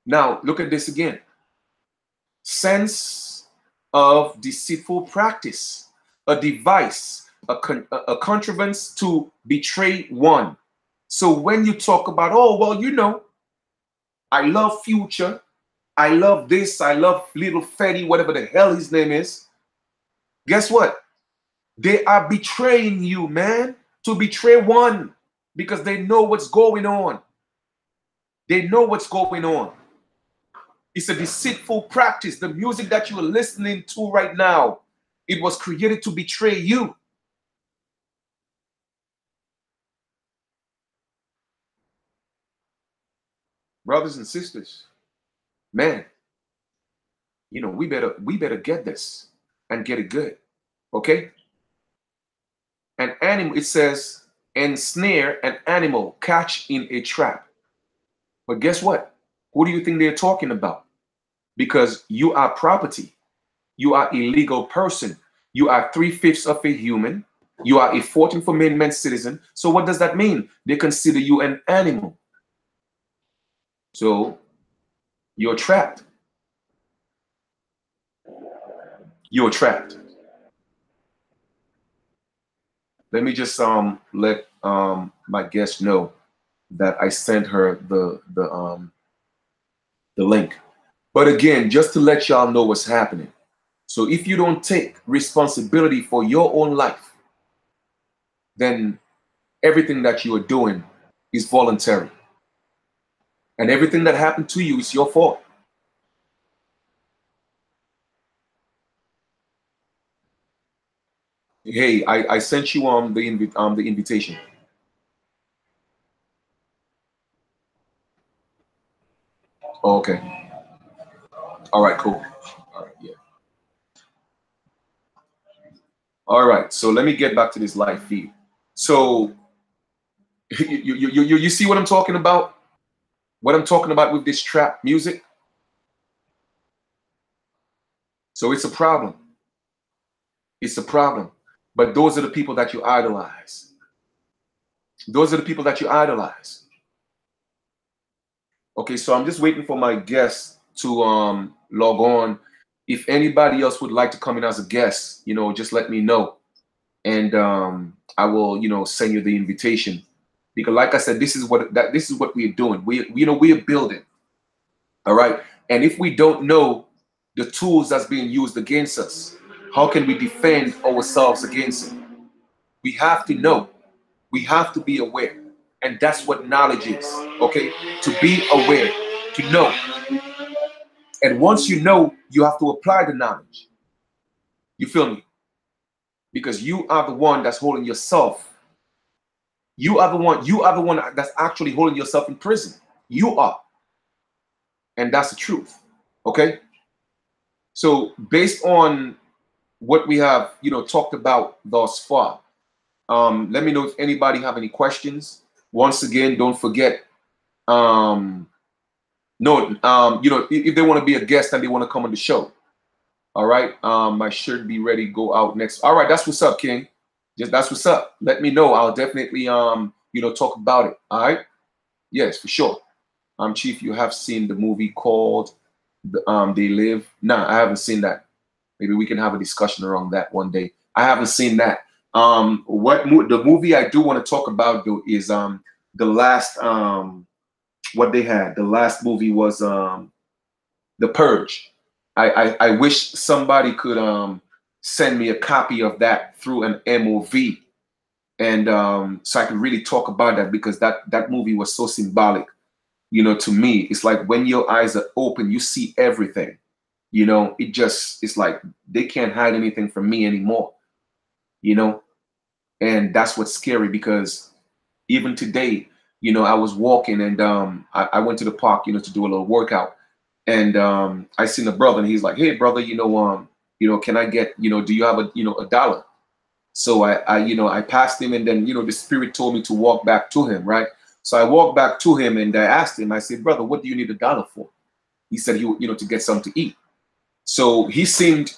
Now, look at this again. Sense of deceitful practice, a device, a contrivance to betray one. So when you talk about, oh, well, you know, I love Future, I love this, I love Little Fetty, whatever the hell his name is, guess what? They are betraying you, man, to betray one because they know what's going on. They know what's going on. It's a deceitful practice. The music that you are listening to right now, it was created to betray you. Brothers and sisters, man, you know, we better get this and get it good. Okay? An animal, it says, ensnare an animal, catch in a trap. But guess what? Who do you think they're talking about? Because you are property. You are a legal person. You are 3/5 of a human. You are a 14th Amendment citizen. So what does that mean? They consider you an animal. So you're trapped. You're trapped. Let me just let my guest know that I sent her the link. But again, just to let y'all know what's happening. So if you don't take responsibility for your own life, then everything that you are doing is voluntary. And everything that happened to you is your fault. Hey, I sent you the invitation. Okay. All right, cool. All right, yeah. All right. So let me get back to this live feed. So you see what I'm talking about? What I'm talking about with this trap music? So it's a problem. It's a problem. But those are the people that you idolize. Those are the people that you idolize. Okay, so I'm just waiting for my guest to log on. If anybody else would like to come in as a guest, you know, just let me know, and I will, you know, send you the invitation. Because, like I said, this is what we're doing. We're building. All right, and if we don't know the tools that's being used against us, how can we defend ourselves against it? We have to know. We have to be aware, and that's what knowledge is. Okay, to be aware, to know. And once you know, you have to apply the knowledge. You feel me? Because you are the one that's holding yourself. You are the one that's actually holding yourself in prison. You are. And that's the truth. Okay? So based on what we have, you know, talked about thus far, let me know if anybody have any questions. Once again, don't forget, you know, if they want to be a guest and they want to come on the show. All right. I should be ready to go out next. All right, that's what's up, King. Just that's what's up. Let me know. I'll definitely you know, talk about it. All right. Yes, for sure. Chief, you have seen the movie called They Live? Nah, I haven't seen that. Maybe we can have a discussion around that one day. I haven't seen that. The movie I do want to talk about though is the last what they had. The last movie was The Purge. I wish somebody could send me a copy of that through an MOV, and so I could really talk about that, because that movie was so symbolic. You know, to me, it's like when your eyes are open, you see everything. You know, it's like they can't hide anything from me anymore. You know, and that's what's scary, because even today, you know, I was walking, and I went to the park, you know, to do a little workout. And I seen a brother, and he's like, "Hey, brother, you know, can I get, you know, do you have a, you know, $1?" So I passed him, and then, the spirit told me to walk back to him, right? So I walked back to him, and I asked him, I said, brother, what do you need $1 for? He said, to get something to eat. So he seemed,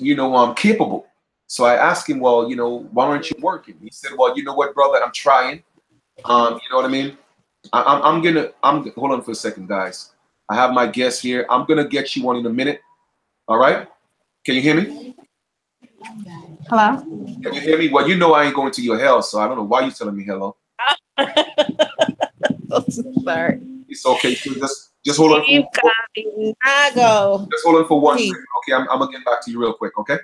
capable. So I asked him, well, why aren't you working? He said, well, you know what, brother, I'm trying. You know what I mean? Hold on for a second, guys. I have my guest here. I'm gonna get you one in a minute. All right? Can you hear me? Hello? Can you hear me? Well, I ain't going to your hell, so I don't know why you're telling me hello. Sorry. It's okay. So just hold on. Chief Kalinago. Just hold on for 1 second. Okay, I'm gonna get back to you real quick. Okay.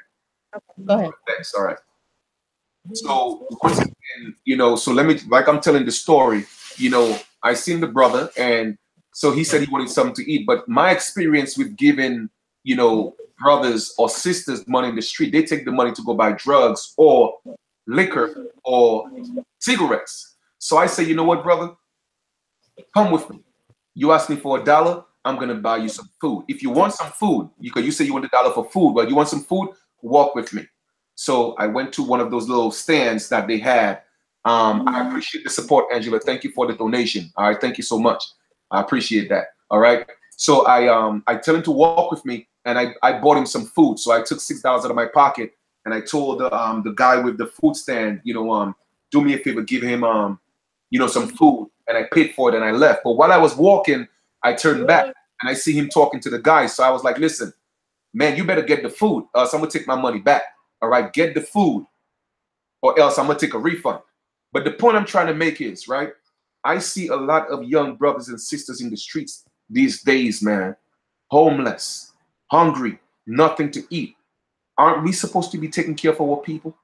Go ahead. Thanks. All right. So once again, so let me, like I'm telling the story, I seen the brother, and so he said he wanted something to eat. But my experience with giving, brothers or sisters money in the street, they take the money to go buy drugs or liquor or cigarettes. So I say, you know what, brother? Come with me. You ask me for $1, I'm gonna buy you some food. If you want some food, you say you want $1 for food, but you want some food, walk with me. So I went to one of those little stands that they had. I appreciate the support, Angela. Thank you for the donation. All right, thank you so much. I appreciate that. All right. So I tell him to walk with me, and I bought him some food. So I took $6 out of my pocket, and I told the guy with the food stand, do me a favor, give him some food, and I paid for it, and I left. But while I was walking, I turned back and I see him talking to the guy. So I was like, listen, man, you better get the food. So I'm gonna take my money back. All right, get the food, or else I'm gonna take a refund. But the point I'm trying to make is, right, I see a lot of young brothers and sisters in the streets these days, man, homeless, hungry, nothing to eat. Aren't we supposed to be taking care of our people?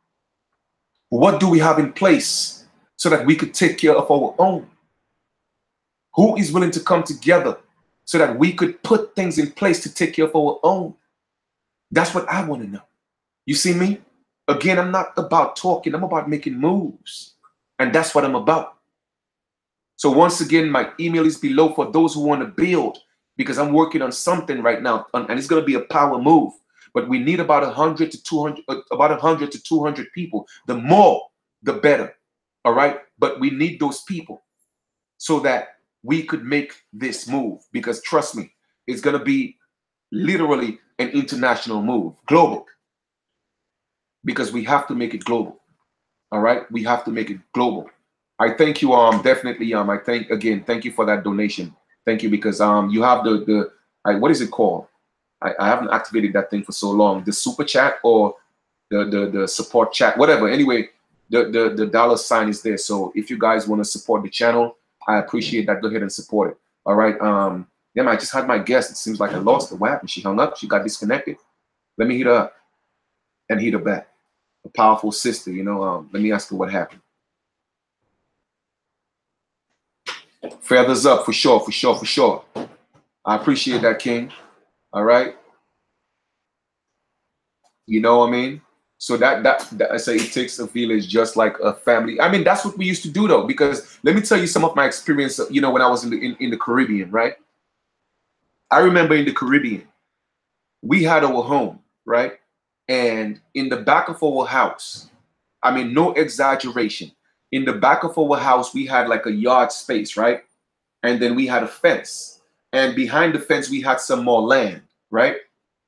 What do we have in place so that we could take care of our own? Who is willing to come together so that we could put things in place to take care of our own? That's what I want to know. You see me? Again, I'm not about talking. I'm about making moves. And that's what I'm about. So once again, my email is below for those who want to build, because I'm working on something right now, and it's going to be a power move. But we need about 100 to 200 people. The more, the better. All right? But we need those people so that we could make this move, because trust me, it's going to be literally an international move, global. Because we have to make it global. All right, we have to make it global. I thank you, definitely, thank you for that donation. Thank you, because you have what is it called? I haven't activated that thing for so long. The super chat or the support chat, whatever. Anyway, the $sign is there. So if you guys want to support the channel, I appreciate that. Go ahead and support it. All right. Yeah, man, I just had my guest. It seems like I lost her. What happened? She hung up. She got disconnected. Let me hit her up and hit her back. A powerful sister, let me ask her what happened. Feathers up, for sure, for sure, for sure. I appreciate that, King. All right. You know what I mean? So that I say it takes a village, just like a family. I mean, that's what we used to do, though, because let me tell you some of my experience, when I was in the Caribbean, right? I remember in the Caribbean, we had our home, right? And in the back of our house, I mean, no exaggeration, in the back of our house, we had like a yard space, right? And then we had a fence. And behind the fence, we had some more land, right?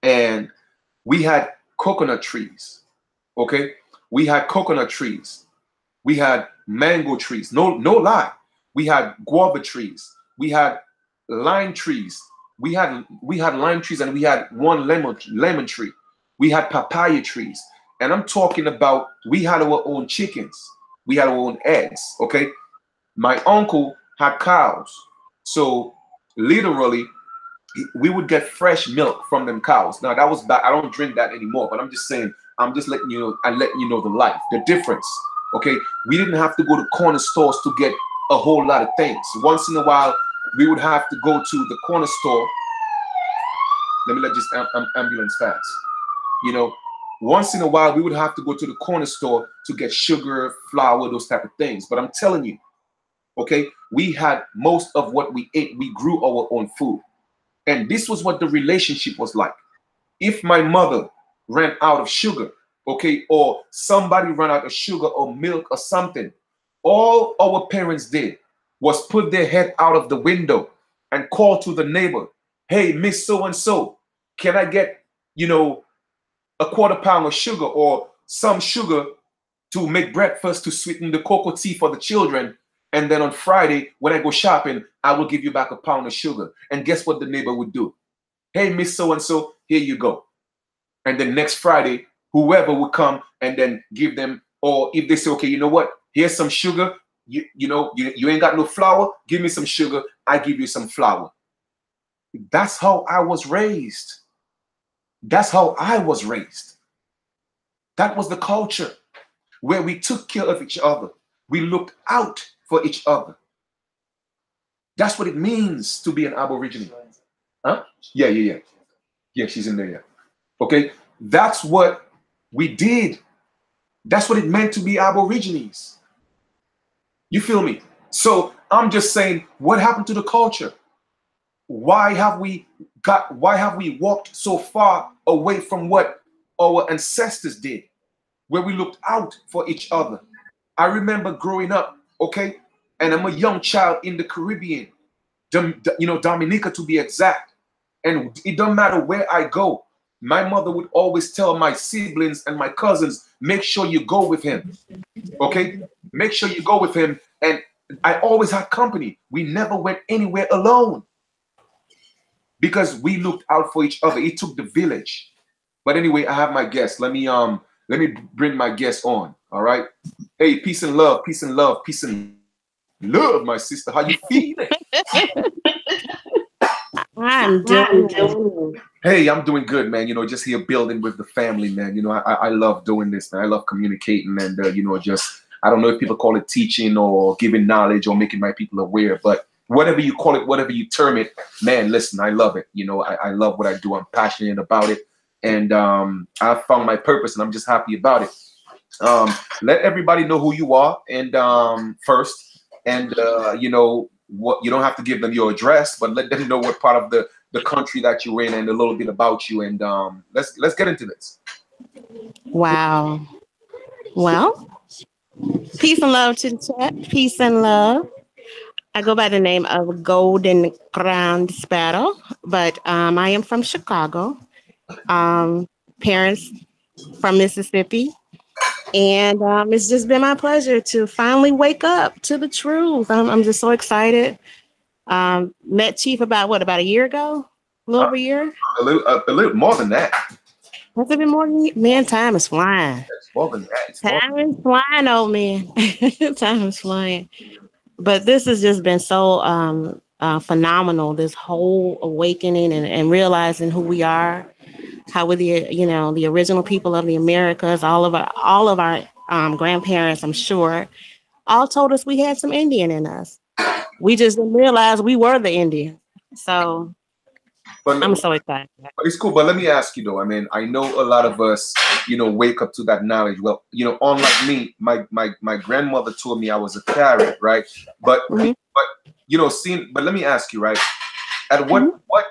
And we had coconut trees, okay? We had coconut trees. We had mango trees. No lie. We had guava trees. We had lime trees. We had lime trees, and we had one lemon tree. We had papaya trees. And I'm talking about, we had our own chickens. We had our own eggs, okay? My uncle had cows. So literally, we would get fresh milk from them cows. Now, that was back. I don't drink that anymore, but I'm just saying, I'm just letting you know, I'm letting you know the life, the difference, okay? We didn't have to go to corner stores to get a whole lot of things. Once in a while, we would have to go to the corner store. Let me let this ambulance pass. Once in a while, we would have to go to the corner store to get sugar, flour, those type of things. But I'm telling you, okay, we had most of what we ate. We grew our own food. And this was what the relationship was like. If my mother ran out of sugar, okay, or somebody run out of sugar or milk or something, all our parents did was put their head out of the window and call to the neighbor, hey, Miss So and so, can I get, you know, a quarter pound of sugar or some sugar to make breakfast to sweeten the cocoa tea for the children. And then on Friday, when I go shopping, I will give you back a pound of sugar. And guess what the neighbor would do? Hey, Miss So and so, here you go. And then next Friday, whoever would come and then give them, or if they say, okay, you know what? Here's some sugar. You ain't got no flour. Give me some sugar. I give you some flour. That's how I was raised. That's how I was raised. That was the culture where we took care of each other. We looked out for each other. That's what it means to be an Aborigine. Huh? Yeah. Yeah, she's in there, yeah. Okay, that's what we did. That's what it meant to be Aborigines. You feel me? So I'm just saying, what happened to the culture? Why have we walked so far away from what our ancestors did, where we looked out for each other? I remember growing up, okay, and I'm a young child in the Caribbean, Dominica to be exact. And it don't matter where I go, my mother would always tell my siblings and my cousins, make sure you go with him. Okay? Make sure you go with him. And I always had company. We never went anywhere alone because we looked out for each other. It took the village. But anyway, I have my guest. Let me bring my guest on. All right. Hey, peace and love, peace and love, peace and love, my sister. How you feeling? I'm doing. Hey, I'm doing good, man. Just here building with the family, man. I love doing this, man. I love communicating and, just, I don't know if people call it teaching or giving knowledge or making my people aware, but whatever you call it, whatever you term it, man, listen, I love it. I love what I do. I'm passionate about it. And I found my purpose and I'm just happy about it. Let everybody know who you are and first, and what you don't have to give them your address, but let them know what part of the country that you're in and a little bit about you. And let's get into this. Wow. Well, peace and love to the chat. Peace and love. I go by the name of Golden Crowned Sparrow, but I am from Chicago. Parents from Mississippi. And it's just been my pleasure to finally wake up to the truth. I'm just so excited. Met Chief about a year ago? A little over a year? A little more than that. Has it been more than man? Time is flying. It's more than that. Time is flying, old man. Time is flying. But this has just been so phenomenal. This whole awakening and realizing who we are, how we're the original people of the Americas. All of our grandparents, I'm sure, all told us we had some Indian in us. We just didn't realize we were the Indian. So I'm so excited. But it's cool. But let me ask you though. I mean, I know a lot of us, wake up to that knowledge. Well, unlike me, my grandmother told me I was a carrot, right? But but let me ask you, right? At what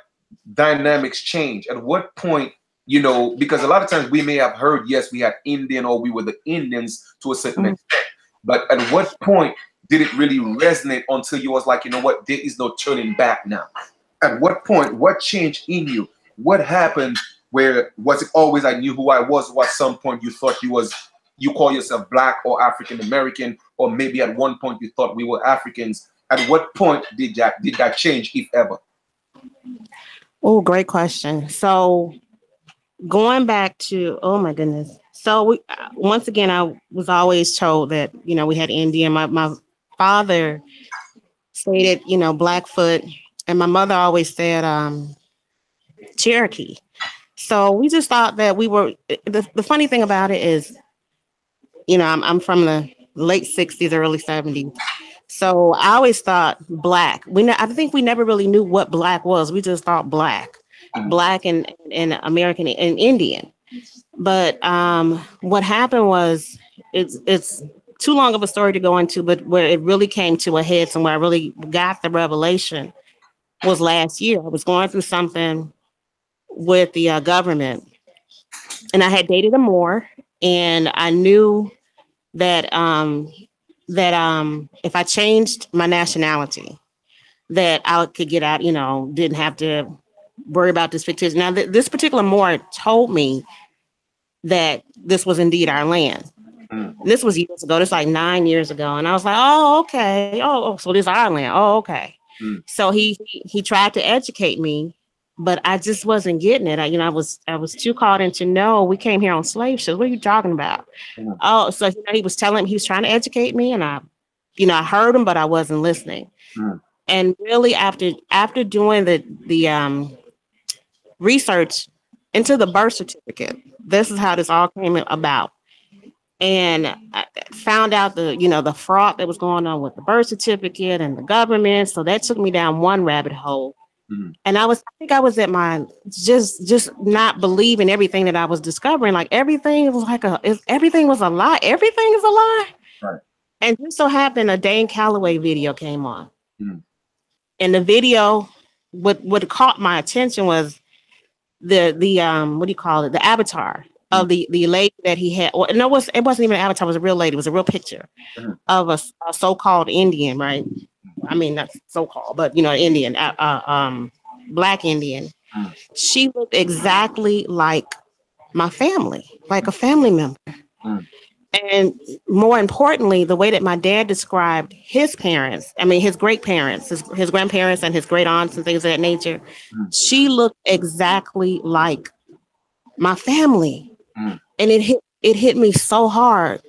dynamics change? At what point, because a lot of times we may have heard, yes, we had Indian or we were the Indians to a certain extent. But at what point did it really resonate until you was like, you know what, there is no turning back now? At what point, what changed in you? What happened? Where was it always I knew who I was, or at some point you thought you call yourself Black or African American, or maybe at one point you thought we were Africans? At what point did that change, if ever? Oh, great question. So going back to, oh my goodness. So once again, I was always told that, we had Indian. My father stated, Blackfoot, and my mother always said Cherokee. So we just thought that we were, the funny thing about it is, I'm from the late 60s, early 70s. So I always thought Black. I think we never really knew what Black was. We just thought Black and American and Indian. But what happened was, it's too long of a story to go into, but where it really came to a head, and where I really got the revelation was last year. I was going through something with the government, and I had dated a Moor, and I knew that if I changed my nationality, that I could get out. Didn't have to worry about this fictitious. Now, this particular Moor told me that this was indeed our land. Mm. This was years ago. This like 9 years ago, and I was like, "Oh, okay. Oh, so this is our land. Oh, okay." Mm. So he tried to educate me, but I just wasn't getting it. I was too caught into, no, we came here on slave ships. What are you talking about? Mm. Oh, so he was trying to educate me, and I heard him, but I wasn't listening. Mm. And really, after doing the research into the birth certificate, this is how this all came about. And I found out the fraud that was going on with the birth certificate and the government. So that took me down one rabbit hole. Mm. And I think I was at my just not believing everything that I was discovering. Like everything was everything was a lie. Everything is a lie. Right. And just so happened a Dane Calloway video came on. Mm. And the video, what caught my attention was the what do you call it? The avatar of the lady that he had. Or no, it wasn't even an avatar. It was a real lady. It was a real picture of a so-called Indian, right? I mean, not so-called, but Indian, Black Indian. Mm. She looked exactly like my family, like a family member. Mm. And more importantly, the way that my dad described his parents, I mean, his great parents, his grandparents and his great aunts and things of that nature, she looked exactly like my family. Mm. And it hit me so hard.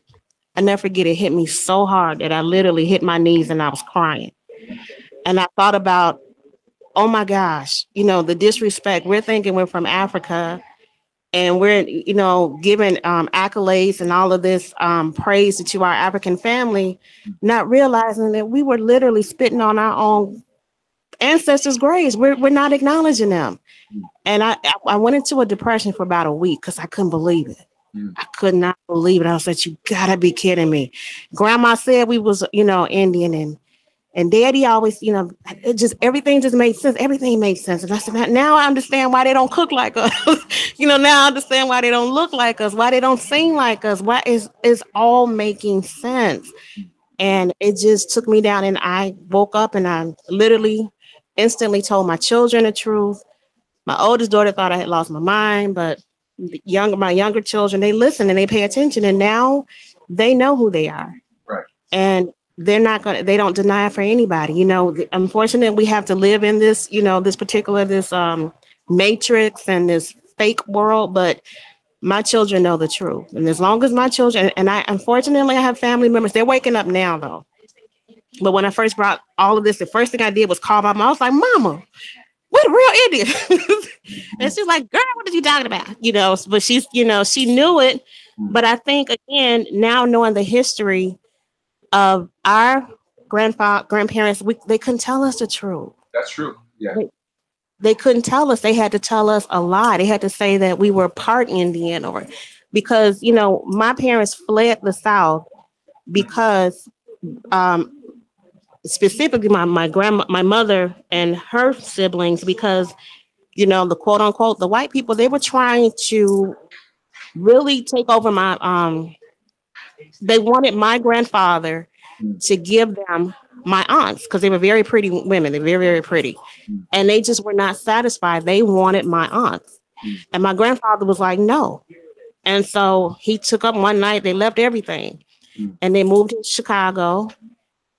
I never forget, it hit me so hard that I literally hit my knees and I was crying. And I thought about, oh my gosh, the disrespect. We're thinking we're from Africa and we're, giving accolades and all of this praise to our African family, not realizing that we were literally spitting on our own ancestors' graves. We're not acknowledging them. And I went into a depression for about a week because I couldn't believe it. I could not believe it. I was like, you gotta be kidding me. Grandma said we was, Indian, and Daddy always, everything just made sense. Everything made sense. And I said, now I understand why they don't cook like us. Now I understand why they don't look like us, why they don't sing like us. Why is all making sense? And it just took me down, and I woke up and I literally instantly told my children the truth. My oldest daughter thought I had lost my mind, but my younger children, they listen and they pay attention, and now they know who they are. Right. And they don't deny it for anybody. Unfortunately, we have to live in this, this matrix and this fake world, but my children know the truth. And as long as my children, and unfortunately, I have family members, they're waking up now though. But when I first brought all of this, the first thing I did was call my mom. I was like, Mama, we're the real Indians. And she's like, girl, what are you talking about? But she's, she knew it. But I think, again, now knowing the history of our grandparents, they couldn't tell us the truth. That's true. Yeah. They couldn't tell us. They had to tell us a lie. They had to say that we were part Indian, because, my parents fled the South because specifically my mother and her siblings, because the quote unquote the white people, they were trying to really take over they wanted my grandfather to give them my aunts, because they were very pretty women. They're very, very pretty, and they just were not satisfied. They wanted my aunts, and my grandfather was like, no. And so he took up one night. They left everything, and they moved to Chicago.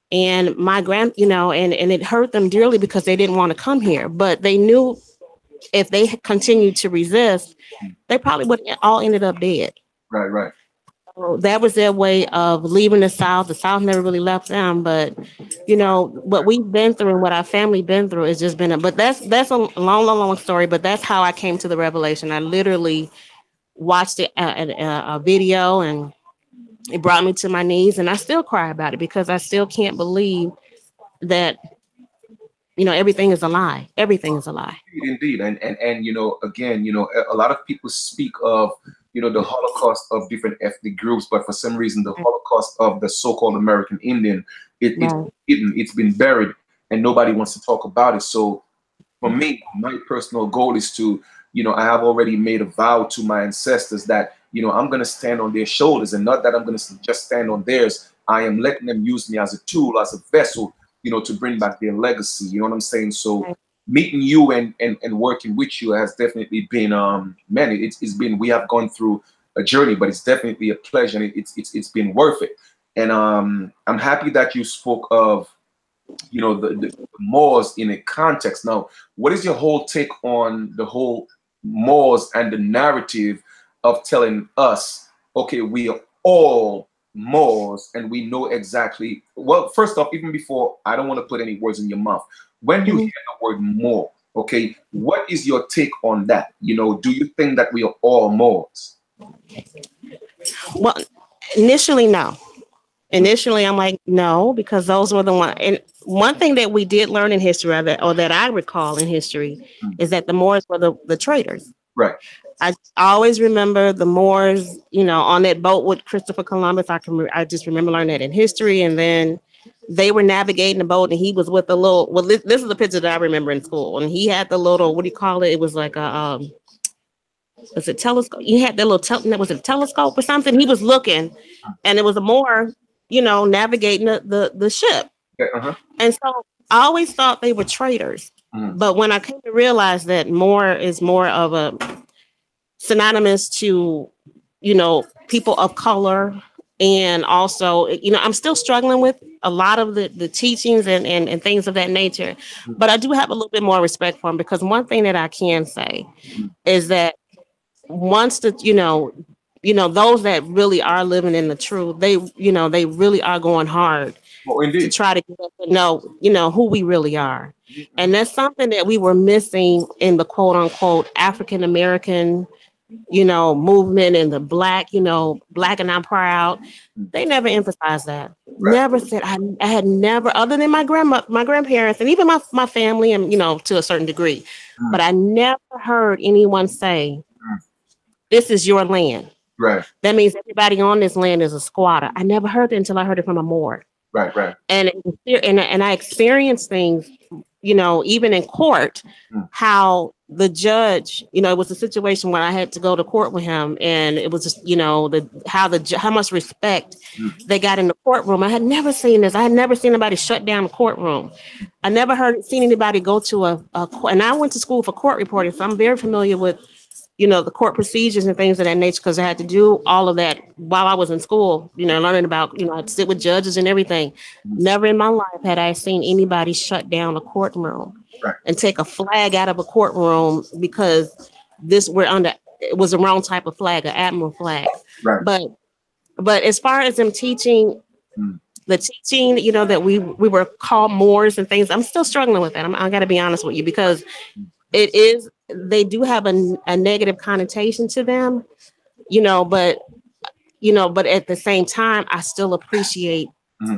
And my and it hurt them dearly because they didn't want to come here, but they knew if they continued to resist, they probably would all ended up dead. Right. So that was their way of leaving the South. The South never really left them, but what we've been through and what our family been through has just been but that's a long story. But that's how I came to the revelation. I literally watched a video, and it brought me to my knees, and I still cry about it because I still can't believe that, everything is a lie. Everything is a lie. Indeed. And again, a lot of people speak of, the Holocaust of different ethnic groups, but for some reason, the Holocaust of the so-called American Indian, it's hidden, it's been buried, and nobody wants to talk about it. So for me, my personal goal is to, I have already made a vow to my ancestors that you know, I'm going to stand on their shoulders, and not that I'm going to just stand on theirs. I am letting them use me as a tool, as a vessel, you know, to bring back their legacy. You know what I'm saying? So meeting you and working with you has definitely been, man, it's been, we have gone through a journey, but it's definitely a pleasure, and it's been worth it. And I'm happy that you spoke of, you know, the Moors in a context. Now, what is your whole take on the whole Moors and the narrative of telling us, okay, we are all Moors and we know exactly, well, first off, even before, I don't want to put any words in your mouth. When you hear the word Moor, okay, what is your take on that? You know, do you think that we are all Moors? Well, initially, no. Initially, I'm like, no, because those were the one. And one thing that we did learn in history, or that I recall in history, is that the Moors were the traders. Right. I always remember the Moors, you know, on that boat with Christopher Columbus. I just remember learning that in history. And then they were navigating the boat, and he was with a little. Well, this is the picture that I remember in school, and he had the little, what do you call it? It was like a was it telescope? He had that little was it a telescope or something? He was looking, and it was a Moor, you know, navigating the ship. And so I always thought they were traders. But when I came to realize that Moor is more of a synonymous to, you know, people of color, and also, you know, I'm still struggling with a lot of the teachings and things of that nature. But I do have a little bit more respect for them, because one thing that I can say is that once the, you know, those that really are living in the truth, they, you know, they really are going hard to try to get us to know, you know, who we really are. And that's something that we were missing in the quote unquote African American, you know, movement, and the black, you know, black and I'm proud. They never emphasized that. Never said, I had never, other than my grandparents, and even my family, and, you know, to a certain degree, but I never heard anyone say, this is your land. Right. That means everybody on this land is a squatter. I never heard it until I heard it from a Moor. Right. And I experienced things, you know, even in court, how the judge, you know, it was a situation where I had to go to court with him, and it was just, you know, how much respect they got in the courtroom. I had never seen this. I had never seen anybody shut down a courtroom. I never seen anybody go to and I went to school for court reporting, so I'm very familiar with, you know, the court procedures and things of that nature, because I had to do all of that while I was in school, you know, learning about, you know, I'd sit with judges and everything. Never in my life had I seen anybody shut down a courtroom and take a flag out of a courtroom because it was the wrong type of flag, an admiral flag. But as far as them teaching, the teaching, you know, that we were called Moors and things, I'm still struggling with that. I got to be honest with you, because they do have a negative connotation to them, you know, but at the same time, I still appreciate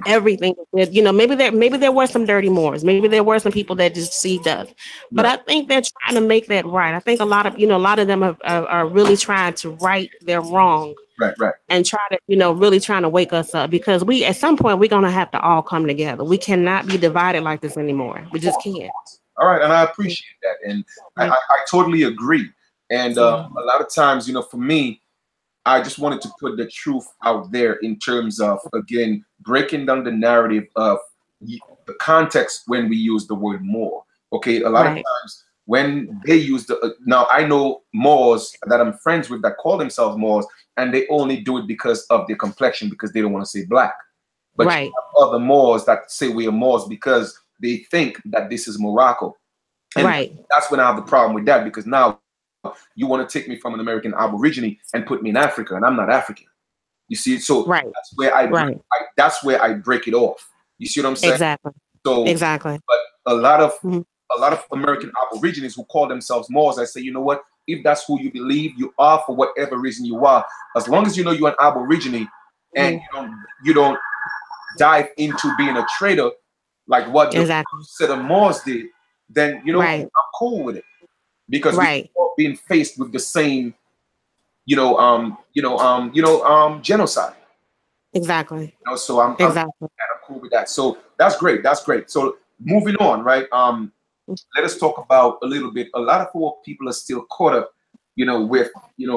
everything. You know, maybe there were some dirty Moors, maybe there were some people that just deceived us, but I think they're trying to make that right. I think a lot of them are really trying to right their wrong. Right. And try to, you know, really trying to wake us up, because at some point we're going to have to all come together. We cannot be divided like this anymore. We just can't. All right, and I appreciate that, and I totally agree. And a lot of times, you know, for me, I just wanted to put the truth out there in terms of, again, breaking down the narrative of the context when we use the word Moor. Okay, a lot of times when they use now I know Moors that I'm friends with that call themselves Moors, and they only do it because of their complexion, because they don't want to say black. But you have other Moors that say we are Moors because they think that this is Morocco. And that's when I have the problem with that, because now you want to take me from an American Aborigine and put me in Africa, and I'm not African. You see, so that's where that's where I break it off. You see what I'm saying? Exactly. So exactly. But a lot of American Aborigines who call themselves Moors, I say, you know what? If that's who you believe you are, for whatever reason you are, as long as you know you're an Aborigine and you don't dive into being a trader like what the set of Moors did, then you know I'm cool with it, because we're all being faced with the same, genocide. Exactly. You know, so I'm cool with that. So that's great. That's great. So moving on, right? Let us talk about a little bit. A lot of our people are still caught up, with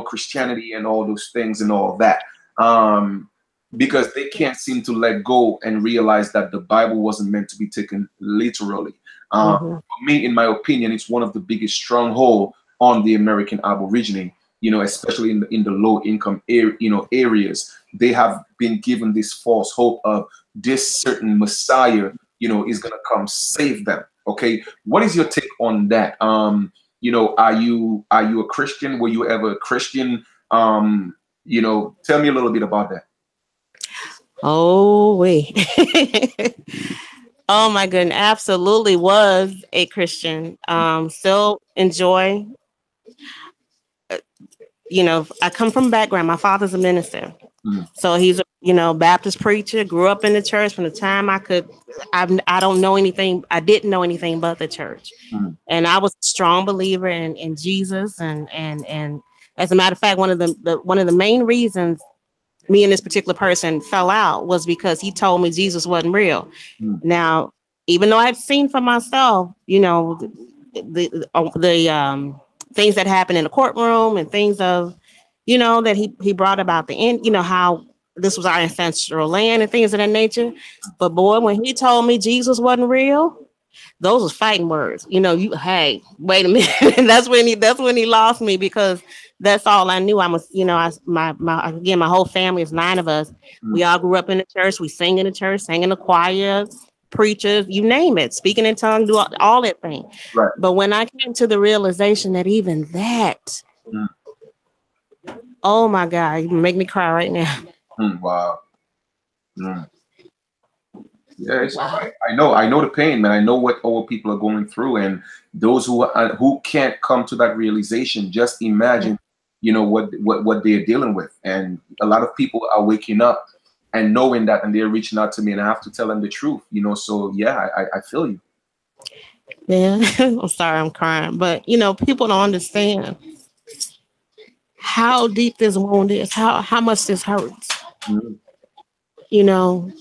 Christianity and all those things and all that. Um, because they can't seem to let go and realize that the Bible wasn't meant to be taken literally. Hmm. For me, in my opinion, it's one of the biggest stronghold on the American Aborigine. Especially in the low income areas, they have been given this false hope of this certain Messiah, is gonna come save them. Okay, what is your take on that? Are you a Christian? Were you ever a Christian? Tell me a little bit about that. Oh, wait. Oh my goodness, absolutely was a Christian. Still enjoy. I come from background. My father's a minister, Mm, so he's a Baptist preacher. Grew up in the church from the time I could. I don't know anything. I didn't know anything but the church, mm, and I was a strong believer in Jesus. And as a matter of fact, one of the main reasons me and this particular person fell out was because he told me Jesus wasn't real. mm, Now, even though I've seen for myself, the things that happen in the courtroom and things of, that he brought about the end, how this was our ancestral land and things of that nature. But boy, when he told me Jesus wasn't real, those was fighting words. Hey, wait a minute. That's when he lost me, because that's all I knew. I was, my whole family is 9 of us. mm. We all grew up in the church. We sing in the church, sang in the choir, preachers, you name it, speaking in tongues, do all that thing. Right. But when I came to the realization that even that, Mm, oh my God, you make me cry right now. wow. Mm. Yeah, it's all Wow. right. I know the pain, man. I know what all people are going through, and those who can't come to that realization, just imagine, what they're dealing with. And a lot of people are waking up and knowing that, and they're reaching out to me, and I have to tell them the truth. So yeah, I feel you. Yeah, I'm sorry, I'm crying, but people don't understand how deep this wound is, how much this hurts, Mm, you know.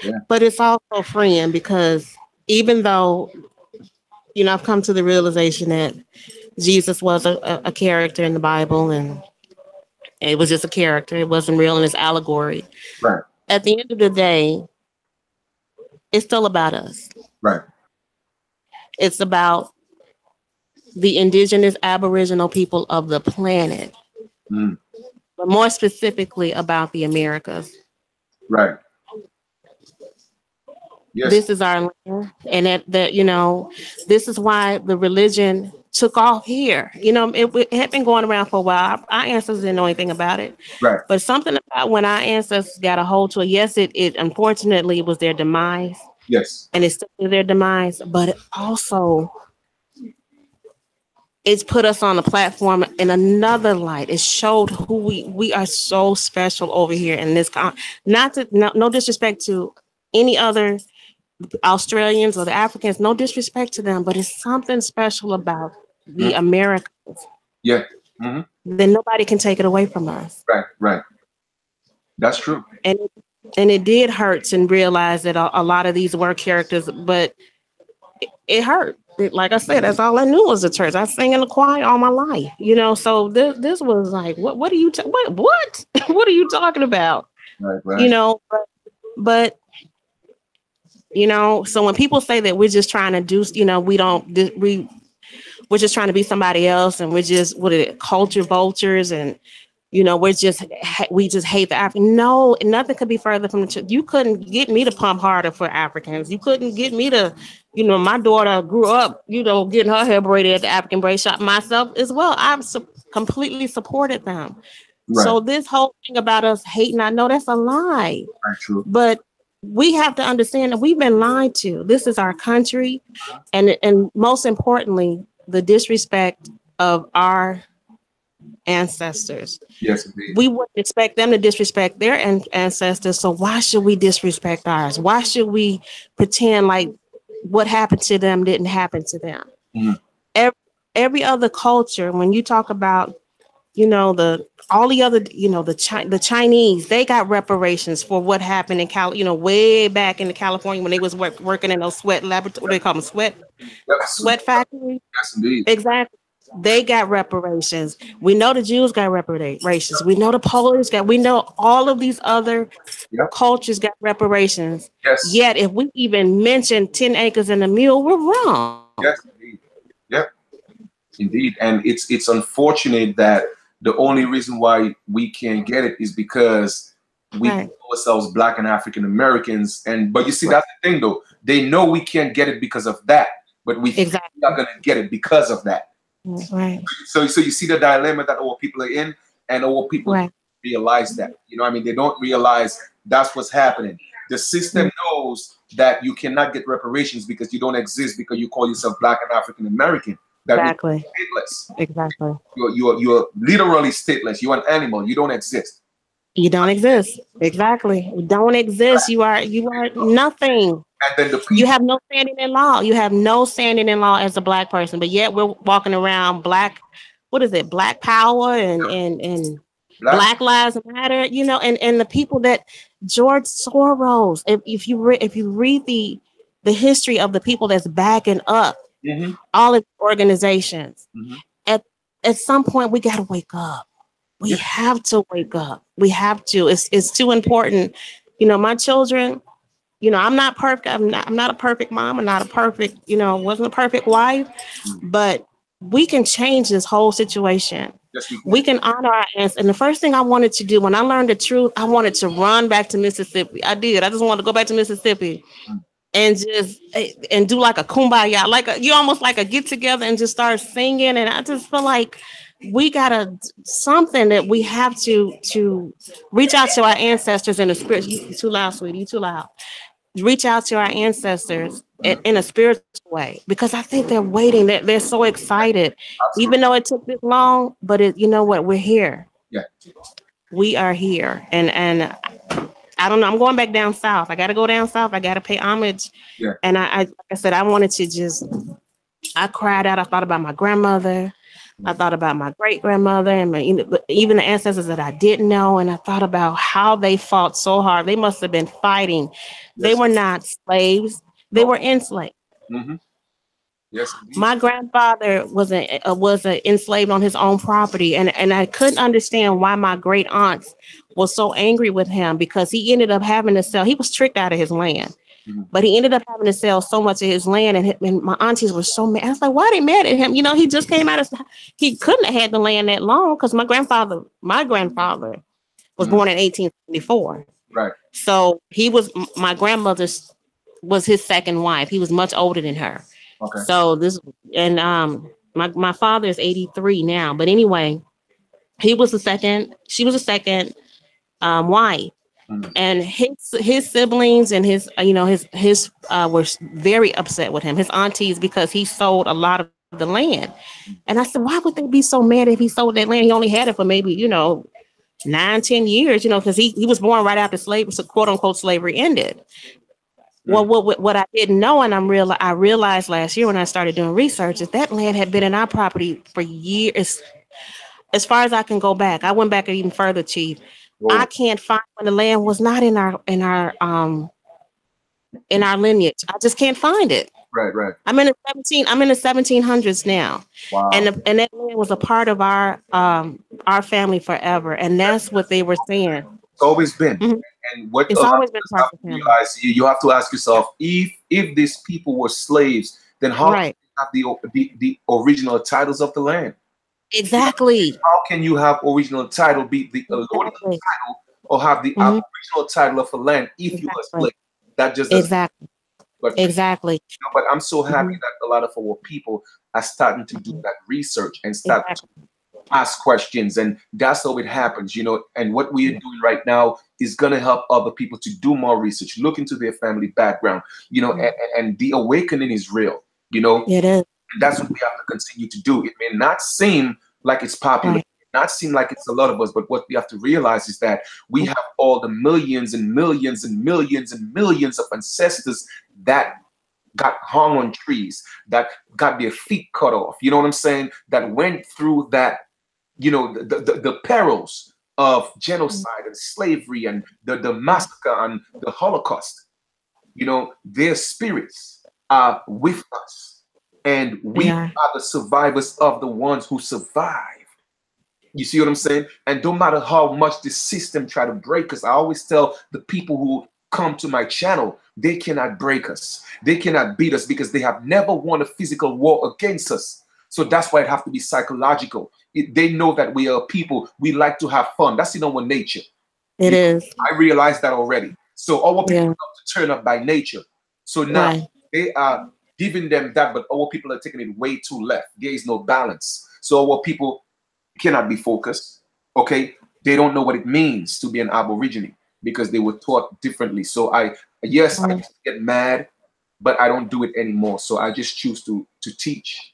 yeah. But it's also freeing, because even though I've come to the realization that Jesus was a character in the Bible, and it was just a character, it wasn't real, and it's allegory. Right. At the end of the day, it's still about us. Right. It's about the indigenous Aboriginal people of the planet, Mm, but more specifically about the Americas. right. Yes. This is our land, and this is why the religion took off here. It had been going around for a while. Our ancestors didn't know anything about it, Right. but something about when our ancestors got a hold to it. Yes, it unfortunately was their demise, Yes. and it's still their demise. But it also, it's put us on a platform in another light. It showed who we are, so special over here in this not to no disrespect to any other Australians or the Africans, no disrespect to them, but it's something special about the Mm, Americans. yeah. Hmm. Then nobody can take it away from us. Right. Right. That's true. And it did hurt and realize that a lot of these were characters, but it hurt. Like I said, that's all I knew was the church. I sang in the choir all my life, So this was like, what are you what what are you talking about? Right. You Right. know, but so when people say that we're just trying to do, we don't we're just trying to be somebody else, and we're just culture vultures, and we just hate the African. No, nothing could be further from the truth. You couldn't get me to pump harder for Africans. You couldn't get me to, my daughter grew up, getting her hair braided at the African braid shop. Myself as well. I've completely supported them. Right. So this whole thing about us hating, I know that's a lie, Right. True. but we have to understand that we've been lied to. This is our country, and most importantly, the disrespect of our ancestors. Yes, indeed. We wouldn't expect them to disrespect their ancestors, so why should we disrespect ours? Why should we pretend like what happened to them didn't happen to them? Mm, Every other culture, when you talk about all the other, the Chinese, they got reparations for what happened in way back in California when they was working in those sweat laboratory, what do they call them, sweat yes. factories. Yes, indeed. Exactly. They got reparations. We know the Jews got reparations. We know the Polish got. We know all of these other Yep. cultures got reparations. Yes. Yet, if we even mention 10 acres and a mule, we're wrong. Yes. Indeed. Yep. Indeed. And it's unfortunate that the only reason why we can't get it is because we Right. call ourselves Black and African Americans. And but you see, Right. that's the thing, though. They know we can't get it because of that, but we think Exactly. we are gonna get it because of that. Right. So you see the dilemma that our people are in, and our people Right. realize that. You know what I mean? They don't realize that's what's happening. The system knows that you cannot get reparations because you don't exist because you call yourself Black and African American. That means Exactly. you're stateless. Exactly. You're literally stateless. You're an animal. You don't exist. You don't exist. Exactly. You don't exist. You are nothing. And then the You people, have no standing in law. You have no standing in law as a black person, but yet we're walking around black. What is it? Black power and black, Black Lives Matter. And the people that George Soros. If you read the history of the people that's backing up hmm all of the organizations, hmm at at some point we got to wake up. We yeah, have to wake up. We have to. It's too important. My children. I'm not perfect. I'm not a perfect mom. I'm not a perfect. Wasn't a perfect wife, mm, but we can change this whole situation. yes, we We can. can honor our ancestors. And the first thing I wanted to do when I learned the truth, I wanted to run back to Mississippi. I did. I just wanted to go back to Mississippi Mm, and just and do like a kumbaya, you almost like a get together and just start singing. And I just feel like we gotta something that we have to reach out to our ancestors in the spirit. You too loud, sweetie. You too loud. Reach out to our ancestors mm, in a spiritual way because I think they're waiting. They're so excited, even absolutely. though it took this long. But you know what? We're here. Yeah. We are here, and I don't know. I'm going back down south. I got to go down south. I got to pay homage. Yeah. And like I said, I wanted to just. I cried out. I thought about my grandmother. I Mm, thought about my great grandmother and even the ancestors that I didn't know. And I thought about how they fought so hard. They must have been fighting. They yes. were not slaves. They No. were enslaved. hmm Yes, indeed. My grandfather was enslaved on his own property, and I couldn't understand why my great aunts was so angry with him because he ended up having to sell. He was tricked out of his land, hmm but he ended up having to sell so much of his land, and my aunties were so mad. I was like, why are they mad at him? He just came out of. He couldn't have had the land that long because my grandfather was hmm born in 1874, Right. so he was my grandmother's was his second wife. He was much older than her. Okay. So this and my father is 83 now. But anyway, she was the second wife. Mm, And his siblings and his were very upset with him, his aunties, because he sold a lot of the land. And I said, why would they be so mad if he sold that land? He only had it for maybe, 9, 10 years, because he was born right after slavery, so quote unquote slavery ended. Well, mm, what I didn't know, and I realized last year when I started doing research, is that land had been in our property for years, as far as I can go back. I went back even further, Chief. I oh, can't find when the land was not in our lineage. I just can't find it. right. Right. I'm in the 1700s now, and Wow. and that land was a part of our family forever, and that's what they were saying. It's always been. Mhm. And what a It's lot of always been us part have of to the family, realize, you have to ask yourself, if these people were slaves, then how can right? they have the original titles of the land? You know, Exactly, how can you have original title, be the allodial exactly, title, or have the hmm original title of a land if you are a exactly, slave? That just doesn't. exactly, But exactly, but I'm so happy hmm that a lot of our people are starting to do that research and start exactly. ask questions, and that's how it happens. And what we are doing right now is going to help other people to do more research, look into their family background, and the awakening is real. It is And that's what we have to continue to do. It may not seem like it's popular, right. it may not seem like it's a lot of us, but what we have to realize is that we have all the millions and millions and millions and millions of ancestors that got hung on trees, that got their feet cut off, you know what I'm saying, that went through that, the perils of genocide and slavery and the massacre and the Holocaust. Their spirits are with us. And We we are. are the survivors of the ones who survive. You see what I'm saying? And no matter how much the system try to break us, I always tell the people who come to my channel, they cannot break us. They cannot beat us because they have never won a physical war against us. So that's why it have to be psychological. They know that we are people, we like to have fun. That's in our nature. It is. I realized that already. So our people Yeah. love to turn up by nature. So now Right. they are giving them that, but our people are taking it way too left. There is no balance. So our people cannot be focused. Okay, they don't know what it means to be an Aborigine because they were taught differently. So yes, I Right. used to get mad, but I don't do it anymore. So I just choose to teach,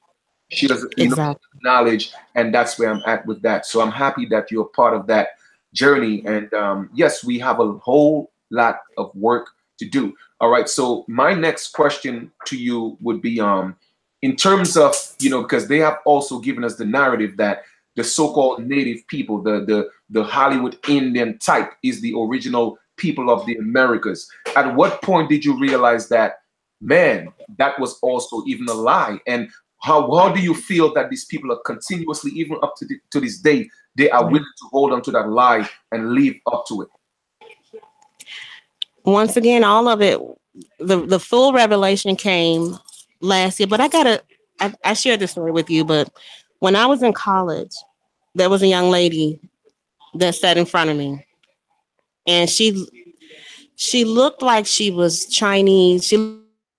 share, Exactly. knowledge, and that's where I'm at with that. So I'm happy that you're part of that journey. And yes, we have a whole lot of work to do. All right. So my next question to you would be in terms of, because they have also given us the narrative that the so-called native people, the Hollywood Indian type, is the original people of the Americas. At what point did you realize that, man, that was also even a lie? And how do you feel that these people are continuously, even up to this day, they are willing to hold on to that lie and live up to it? Once again, all of it, the full revelation came last year. But I shared this story with you. But when I was in college, there was a young lady that sat in front of me, and she looked like she was Chinese. She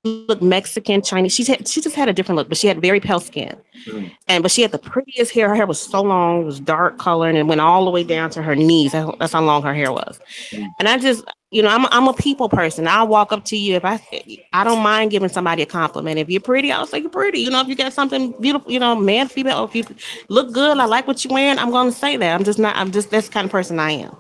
looked Mexican, Chinese. She just had a different look, but she had very pale skin. Mm, But she had the prettiest hair. Her hair was so long, it was dark color, and it went all the way down to her knees. That's how long her hair was. mm, And I just, I'm a people person. I'll walk up to you if I don't mind giving somebody a compliment. If you're pretty, I'll say you're pretty. If you got something beautiful, man, female, if you look good, I like what you're wearing, I'm going to say that. I'm just that's the kind of person I am.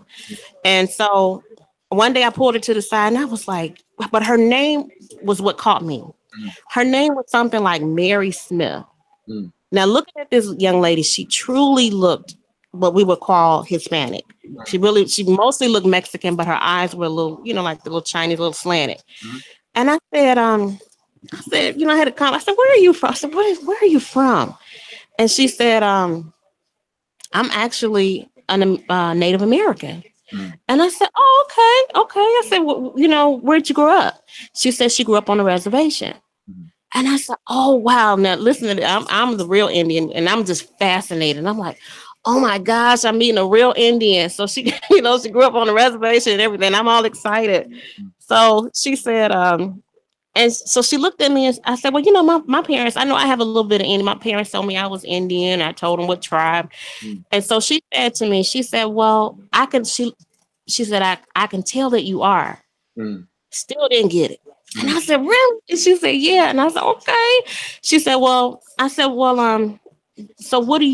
And so one day I pulled her to the side and I was like, but her name was what caught me. mm, Her name was something like Mary Smith. mm, Now, looking at this young lady, she truly looked what we would call Hispanic. She mostly looked Mexican, but her eyes were a little, like the little Chinese, little slanted. mm, And I had a comment. I said, "Where are you from?" I said, "Where are you from?" And she said, "I'm actually a Native American." mm, And I said, "Oh, okay, okay." I said, well, "Where'd you grow up?" She said she grew up on a reservation. mm, And I said, "Oh wow!" Now listen to this. I'm the real Indian, and I'm just fascinated. I'm like, "Oh my gosh, I'm meeting a real Indian." So she, she grew up on a reservation and everything. I'm all excited. mm, So she said, and so she looked at me and I said, "Well, my parents. I know I have a little bit of Indian. My parents told me I was Indian. I told them what tribe." mm, And so she said to me, she said, "Well, I can." She said, I can tell that you are." mm, Still didn't get it. And mm, I said, "Really?" And she said, "Yeah." And I said, "Okay." She said, so what do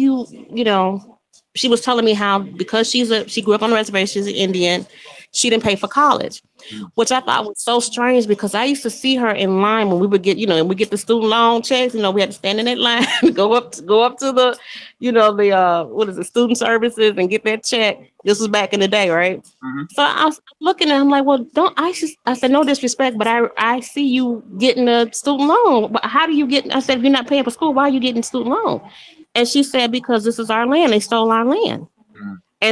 she was telling me how, because she grew up on a reservation, she's an Indian, she didn't pay for college, mm, which I thought was so strange because I used to see her in line when we would get, and we get the student loan checks, we had to stand in that line, go up to the, the what is it, student services and get that check. This was back in the day, right? mhm, So I was looking at him like, well, don't I said, no disrespect, but I see you getting a student loan. But how do you get? I said, if you're not paying for school, why are you getting student loan? And she said, because this is our land. They stole our land. mm, I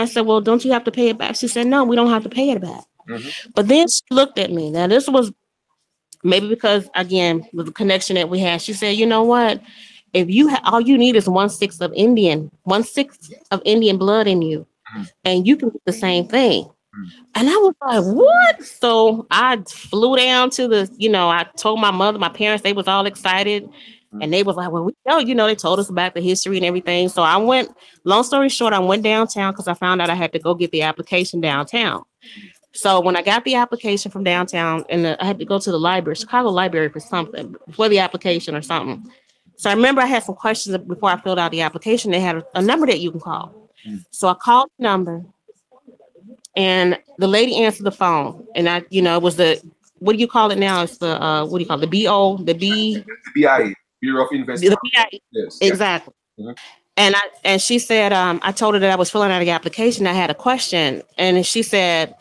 said, well, don't you have to pay it back? She said, no, we don't have to pay it back. mhm, But then she looked at me. Now this was maybe because, again, with the connection that we had. She said, you know what? If all you need is 1/6 of Indian blood in you, mhm, and you can do the same thing. mm, And I was like, what? So I flew down to I told my mother, my parents, they was all excited. mm, And they was like, well, we know, they told us about the history and everything. So long story short, I went downtown because I found out I had to go get the application downtown. So when I got the application from downtown, and I had to go to the library, Chicago Library, for something, for the application or something. So I remember I had some questions before I filled out the application. They had a number that you can call. mm. So I called the number, and the lady answered the phone. And it was what do you call it now? It's the, what do you call it? The BIA, Bureau of The Investigation. BIA. Yes, yeah. Exactly. Mhm, And she said, I told her that I was filling out the application. I had a question. And she said,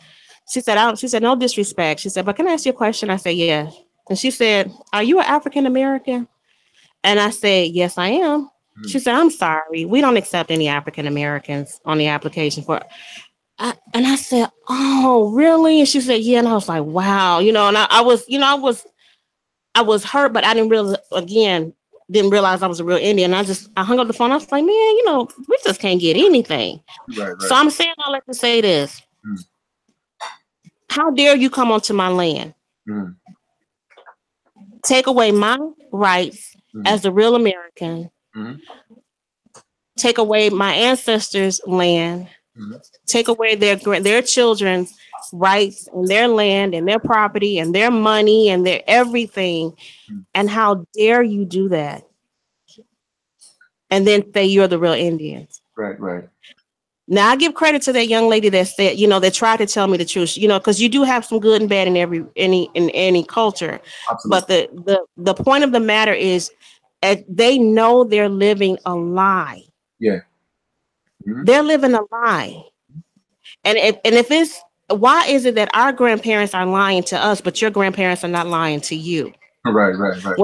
no disrespect. She said, but can I ask you a question? I said, yeah. And she said, are you an African American? And I said, yes, I am. Mm. She said, I'm sorry. We don't accept any African Americans on the application for. And I said, oh, really? And she said, yeah. And I was like, wow, and I was, I was hurt, but I didn't realize, again, didn't realize I was a real Indian. I hung up the phone. I was like, man, we just can't get anything. Right, So right. I'm saying all that to say this. Mm. How dare you come onto my land? Mm. Take away my rights Mm. as a real American. Mm. Take away my ancestors' land. Mm. Take away their children's rights and their land and their property and their money and their everything. Mm. And how dare you do that? And then say you're the real Indians. Right, right. Now I give credit to that young lady that said, that tried to tell me the truth, because you do have some good and bad in any culture. But Absolutely. the point of the matter is, they know they're living a lie. Yeah. Mm. They're living a lie. And if it's, why is it that our grandparents are lying to us, but your grandparents are not lying to you? Right, right, right.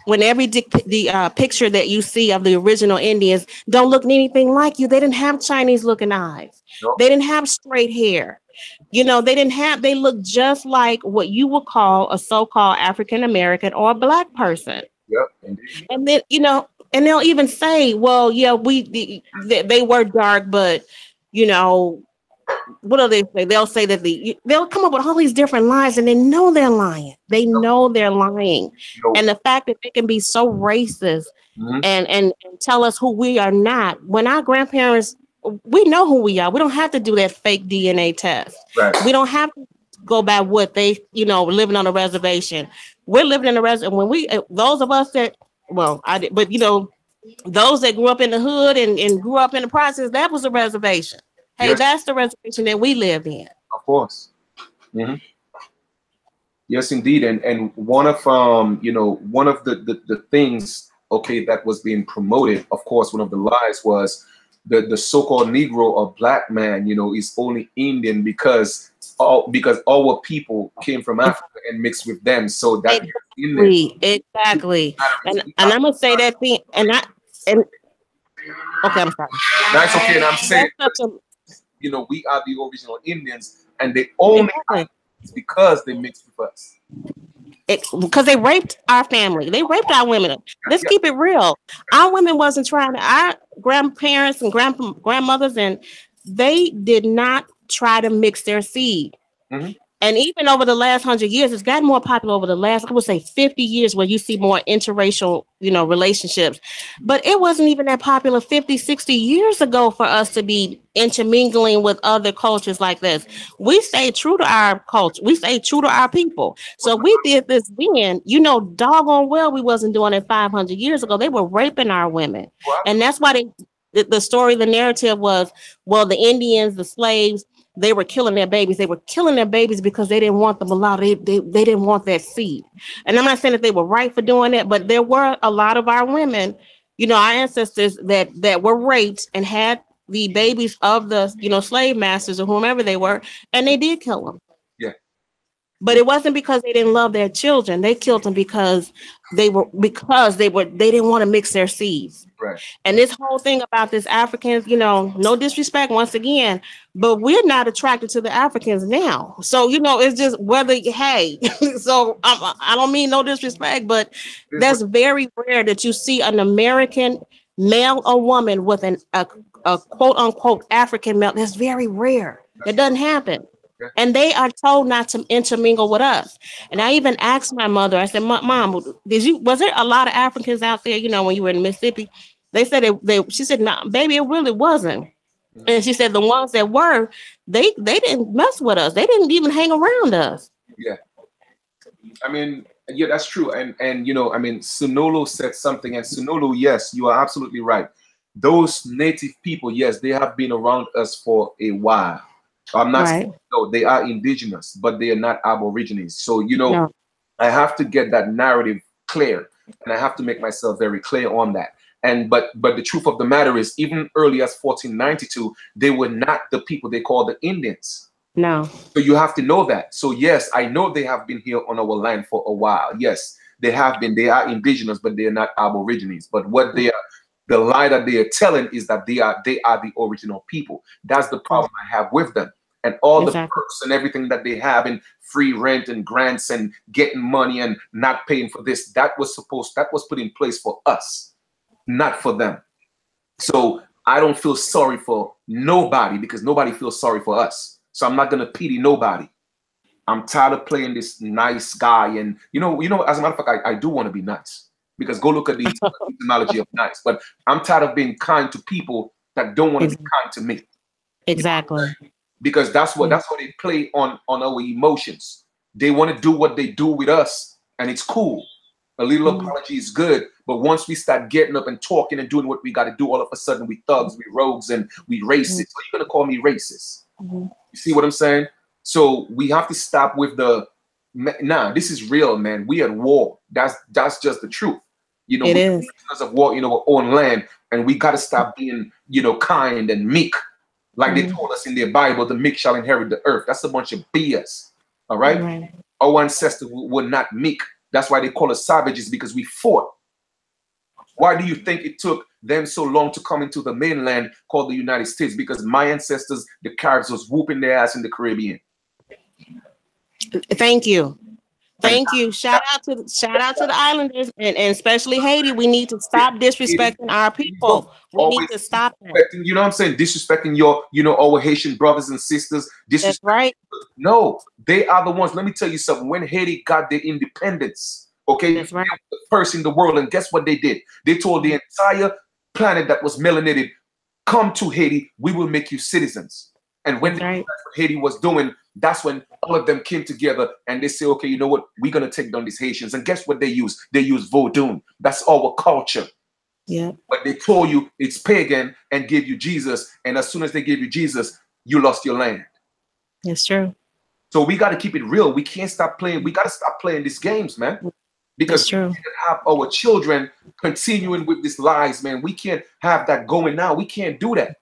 The picture that you see of the original Indians don't look anything like you. They didn't have Chinese looking eyes. Nope. They didn't have straight hair. They look just like what you would call a so-called African American or a black person. Yep. Indeed. And then, and they'll even say, well, yeah, they were dark, but, what do they say? They'll say that they'll come up with all these different lies, and they know they're lying. They know they're lying. Nope. And the fact that they can be so racist Mm-hmm. and tell us who we are not, when our grandparents, we know who we are. We don't have to do that fake DNA test. Right. We don't have to go by what they, living on a reservation. We're living in a reservation. When those of us that, well, I did, but those that grew up in the hood and grew up in the process, that was a reservation. Hey, yes. That's the reservation that we live in. Of course. Mm-hmm. Yes, indeed. And one of one of the things, okay, that was being promoted, of course, one of the lies was the so-called Negro or black man, is only Indian because our people came from Africa and mixed with them. So that exactly. And I'm gonna say that thing, and okay, I'm sorry. That's okay, and I'm saying we are the original Indians, and they only because they mixed with us. Because they raped our family. They raped our women. Let's keep it real. Our women wasn't trying to, our grandparents and grandmothers, and they did not try to mix their seed. Mm-hmm. And even over the last 100 years, it's gotten more popular over the last, I would say 50 years, where you see more interracial, relationships. But it wasn't even that popular 50, 60 years ago for us to be intermingling with other cultures like this. We stayed true to our culture. We stayed true to our people. So we did this then, doggone well we wasn't doing it 500 years ago. They were raping our women. And that's why the story, the narrative was, well, the Indians, the slaves, they were killing their babies. They were killing their babies because they didn't want them allowed. They didn't want that seed. And I'm not saying that they were right for doing that, but there were a lot of our women, our ancestors that were raped and had the babies of the, slave masters or whomever they were, and they did kill them. Yeah. But it wasn't because they didn't love their children. They killed them because they didn't want to mix their seeds. Right. And this whole thing about this Africans, no disrespect once again, but we're not attracted to the Africans now. So, it's just whether, hey, so I don't mean no disrespect, but that's very rare that you see an American male or woman with a quote unquote African male. That's very rare. That doesn't happen. And they are told not to intermingle with us. And I even asked my mother, I said, Mom, was there a lot of Africans out there, when you were in Mississippi? They said she said, no, baby, it really wasn't. Mm-hmm. And she said the ones that were, they didn't mess with us. They didn't even hang around us. Yeah. I mean, yeah, that's true. And Sunolo said something, and Sunolo, yes, you are absolutely right. Those native people, yes, they have been around us for a while. I'm not saying no, they are indigenous, but they are not aborigines. So, no. I have to get that narrative clear, and I have to make myself very clear on that. And but the truth of the matter is, even early as 1492, they were not the people they call the Indians. No. So you have to know that. So yes, I know they have been here on our land for a while. Yes, they have been. They are indigenous, but they are not Aborigines. But what they are, the lie that they are telling is that they are the original people. That's the problem I have with them. And all the Exactly. perks and everything that they have in free rent and grants and getting money and not paying for this, that was put in place for us, not for them. So I don't feel sorry for nobody because nobody feels sorry for us. So I'm not gonna pity nobody. I'm tired of playing this nice guy, and as a matter of fact, I do want to be nice because go look at the etymology of nice. But I'm tired of being kind to people that don't want to be kind to me. Exactly. Because that's what they play on our emotions. They want to do what they do with us, and it's cool. A little apology is good, but once we start getting up and talking and doing what we got to do, all of a sudden we thugs, we rogues, and we racist. Are you gonna call me racist? You see what I'm saying? So we have to stop with the nah. This is real, man. We at war. That's just the truth. It is. Because of war in our own land, and we got to stop being kind and meek. Like they told us in their Bible, the meek shall inherit the earth. That's a bunch of BS. All right? Our ancestors were not meek. That's why they call us savages, because we fought. Why do you think it took them so long to come into the mainland called the United States? Because my ancestors, the Caribs, was whooping their ass in the Caribbean. Thank you. Thank you. Shout out to the islanders and especially Haiti. We need to stop disrespecting our people. We need to stop that. You know what I'm saying? Disrespecting your, our Haitian brothers and sisters. That's right. No, they are the ones. Let me tell you something. When Haiti got their independence, okay, that's right. They were the first in the world, and guess what they did? They told the entire planet that was melanated, come to Haiti, we will make you citizens. And when that's what Haiti was doing, that's when all of them came together and they say, okay, you know what? We're going to take down these Haitians. And guess what they use? They use voodoo. That's our culture. Yeah. But they told you it's pagan and gave you Jesus. And as soon as they gave you Jesus, you lost your land. That's true. So we got to keep it real. We can't stop playing. We got to stop playing these games, man. Because we can't have our children continuing with these lies, man. We can't have that going now. We can't do that.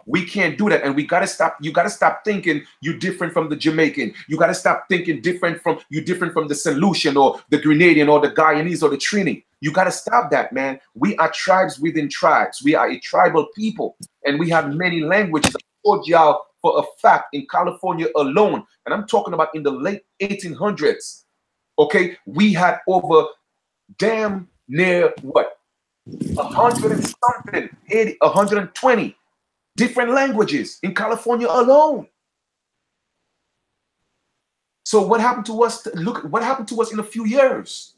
We can't do that, and we gotta stop. You gotta stop thinking you're different from the Jamaican. You gotta stop thinking different from the St. Lucian or the Grenadian or the Guyanese or the Trini. You gotta stop that, man. We are tribes within tribes. We are a tribal people, and we have many languages. I told y'all for a fact in California alone, and I'm talking about in the late 1800s. Okay, we had over damn near what 100 and something, 80, 120. Different languages in California alone. So what happened to us? Look, what happened to us in a few years?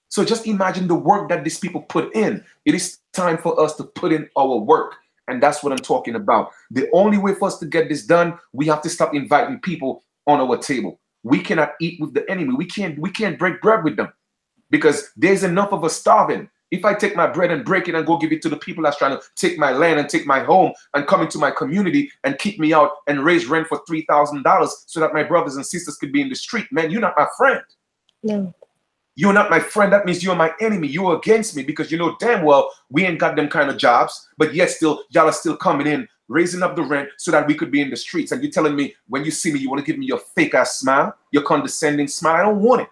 So just imagine the work that these people put in. It is time for us to put in our work. And that's what I'm talking about. The only way for us to get this done, we have to stop inviting people on our table. We cannot eat with the enemy. We can't break bread with them because there's enough of us starving. If I take my bread and break it and go give it to the people that's trying to take my land and take my home and come into my community and kick me out and raise rent for $3,000 so that my brothers and sisters could be in the street, man, you're not my friend. No. You're not my friend. That means you're my enemy. You're against me because you know damn well we ain't got them kind of jobs, but yet still y'all are still coming in, raising up the rent so that we could be in the streets. And you're telling me when you see me, you want to give me your fake ass smile, your condescending smile. I don't want it.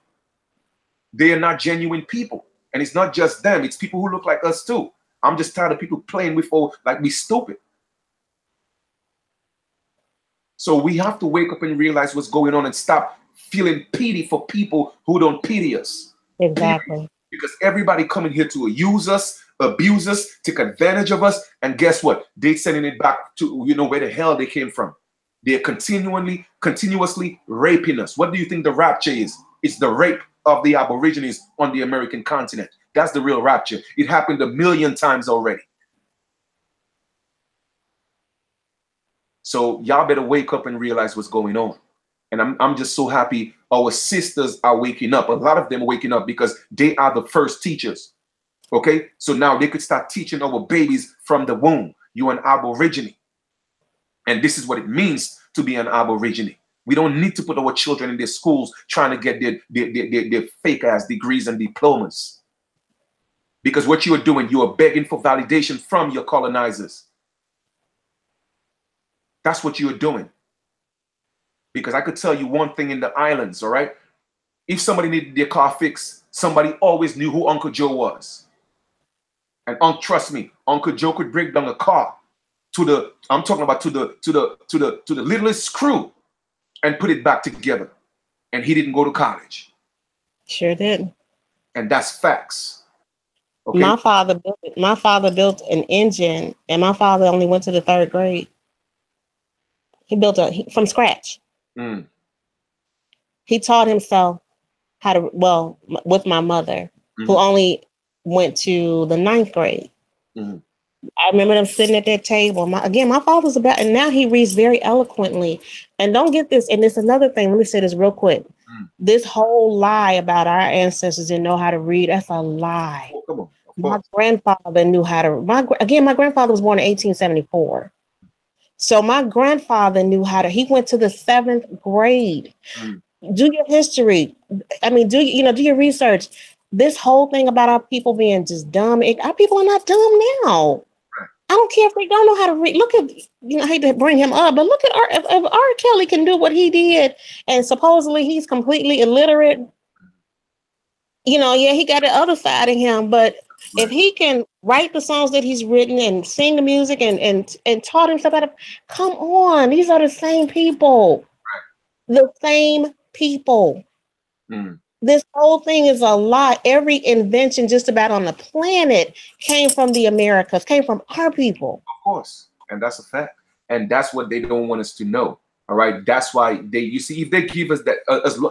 They are not genuine people. And it's not just them, it's people who look like us too. I'm just tired of people playing with like we stupid. So we have to wake up and realize what's going on and stop feeling pity for people who don't pity us. Exactly. Because everybody coming here to use us, abuse us, take advantage of us, and guess what? They sending it back to where the hell they came from. They're continuously raping us. What do you think the rapture is? It's the rape of the Aborigines on the American continent. That's the real rapture. It happened a million times already. So y'all better wake up and realize what's going on. And I'm just so happy our sisters are waking up. A lot of them are waking up because they are the first teachers. Okay? So now they could start teaching our babies from the womb. You're an Aborigine. And this is what it means to be an Aborigine. We don't need to put our children in their schools trying to get their fake ass degrees and diplomas. Because what you are doing, you are begging for validation from your colonizers. That's what you are doing. Because I could tell you one thing in the islands, all right? If somebody needed their car fixed, somebody always knew who Uncle Joe was. And trust me, Uncle Joe could break down a car to the, I'm talking about to the littlest screw and put it back together. And he didn't go to college. Sure did. And that's facts. Okay. My father built an engine, and my father only went to the 3rd grade. He built from scratch. Mm. He taught himself how to, well, with my mother, who only went to the 9th grade. I remember them sitting at that table. My father's about, and now he reads very eloquently. And don't get this, and it's another thing. Let me say this real quick. This whole lie about our ancestors didn't know how to read, that's a lie. Oh, come on. My grandfather knew how to, my grandfather was born in 1874. So my grandfather knew how to, he went to the 7th grade. Do your history. I mean, do your research. This whole thing about our people being just dumb, our people are not dumb now. I don't care if they don't know how to read. Look at, I hate to bring him up, but look at if R. Kelly can do what he did, and supposedly he's completely illiterate. He got the other side of him, but if he can write the songs that he's written and sing the music and taught himself how to, come on, these are the same people. The same people. This whole thing is a lie. Every invention just about on the planet came from the Americas, came from our people. Of course. And that's a fact. And that's what they don't want us to know. All right. That's why you see, if they give us that,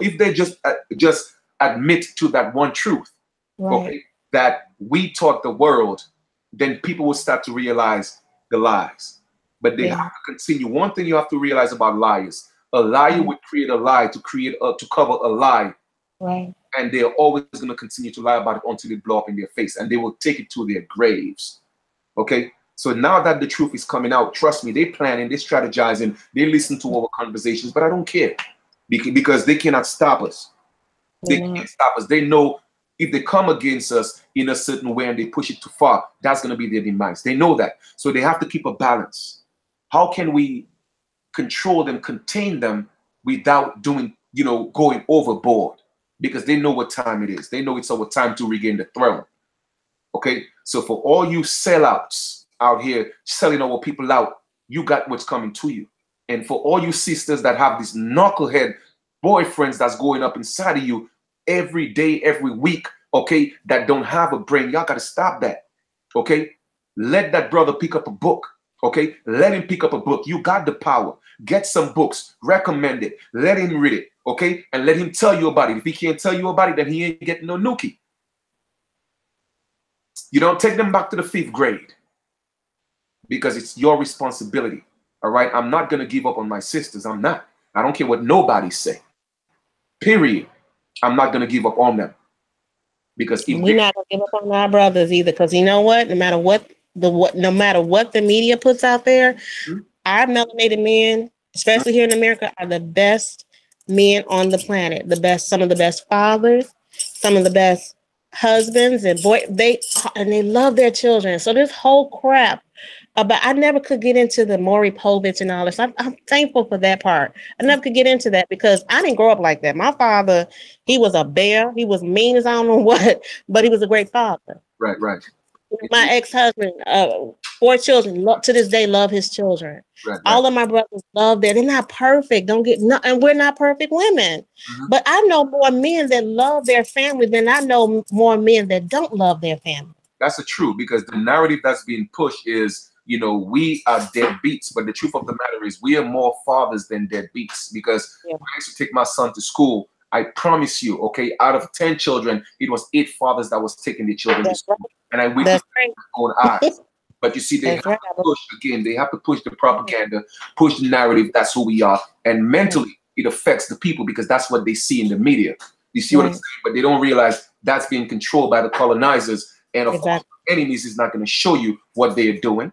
if they just admit to that one truth, okay, that we taught the world, then people will start to realize the lies. But they have to continue. One thing you have to realize about liars, a liar would create a lie to cover a lie. Right. And they're always going to continue to lie about it until it blow up in their face, and they will take it to their graves. Okay. So now that the truth is coming out, trust me, they're planning, they're strategizing, they listen to our conversations, but I don't care because they cannot stop us. They can't stop us. They know if they come against us in a certain way and they push it too far, that's going to be their demise. They know that. So they have to keep a balance. How can we control them, contain them without doing, going overboard? Because they know what time it is. They know it's our time to regain the throne. Okay? So for all you sellouts out here selling our people out, you got what's coming to you. And for all you sisters that have these knucklehead boyfriends that's going up inside of you every day, every week, okay, that don't have a brain, y'all got to stop that. Okay? Let that brother pick up a book. Okay? Let him pick up a book. You got the power. Get some books. Recommend it. Let him read it. Okay? And let him tell you about it. If he can't tell you about it, then he ain't getting no nookie. You don't take them back to the 5th grade because it's your responsibility. All right? I'm not going to give up on my sisters. I'm not. I don't care what nobody say. Period. I'm not going to give up on them. Because if we're not going to give up on our brothers either, because you know what? No matter what the media puts out there, our melanated men, especially here in America, are the best men on the planet. Some of the best fathers, some of the best husbands, and they love their children. So this whole crap about, I never could get into the Maury Povich and all this. I'm thankful for that part. I never could get into that because I didn't grow up like that. My father, he was a bear. He was mean as I don't know what, but he was a great father. Right. My ex-husband, 4 children, to this day love his children. Right. All of my brothers love that. They're not perfect. And we're not perfect women. But I know more men that love their family than I know more men that don't love their family. That's the truth, because the narrative that's being pushed is, we are deadbeats. But the truth of the matter is we are more fathers than deadbeats, because when I used to take my son to school, I promise you, okay, out of 10 children, it was 8 fathers that was taking their children to school. And I witnessed with my own eyes. But you see, they have to push again. They have to push the propaganda, push the narrative. That's who we are. And mentally, it affects the people because that's what they see in the media. You see what I'm saying? But they don't realize that's being controlled by the colonizers. And of course, enemies is not going to show you what they're doing.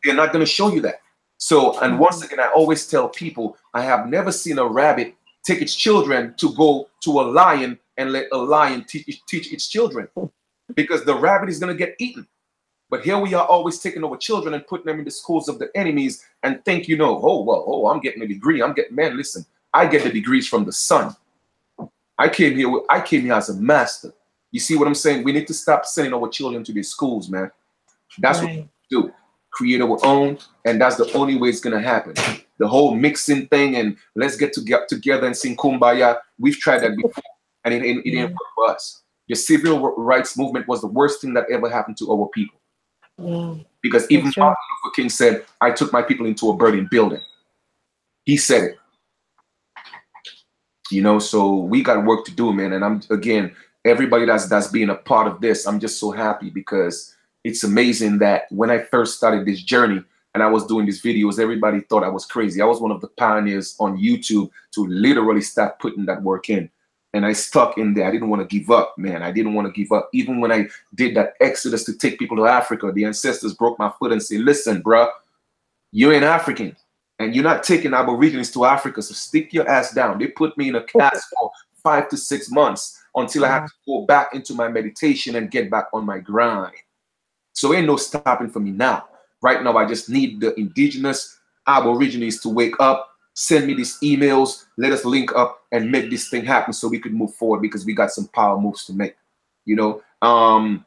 They're not going to show you that. So, and once again, I always tell people, I have never seen a rabbit take its children to go to a lion and let a lion teach its children, because the rabbit is going to get eaten. But here we are always taking our children and putting them in the schools of the enemies and think, I'm getting a degree. Man, listen, I get the degrees from the sun. I came here as a master. You see what I'm saying? We need to stop sending our children to these schools, man. That's what we Right. do. Create our own, and that's the only way it's gonna happen. The whole mixing thing and let's get together and sing kumbaya. We've tried that before, and it didn't Yeah. work for us. The civil rights movement was the worst thing that ever happened to our people. Yeah. Because even That's true. Martin Luther King said, I took my people into a burning building. He said it. So we got work to do, man. And I'm again, everybody that's being a part of this, I'm just so happy because it's amazing that when I first started this journey and I was doing these videos, everybody thought I was crazy. I was one of the pioneers on YouTube to literally start putting that work in. And I stuck in there. I didn't want to give up, man. I didn't want to give up. Even when I did that exodus to take people to Africa, the ancestors broke my foot and said, listen, bruh, you ain't African. And you're not taking Aborigines to Africa, so stick your ass down. They put me in a cast for 5 to 6 months until I had Wow. to go back into my meditation and get back on my grind. So ain't no stopping for me now. Right now, I just need the indigenous Aborigines to wake up, send me these emails, let us link up and make this thing happen so we could move forward because we got some power moves to make. On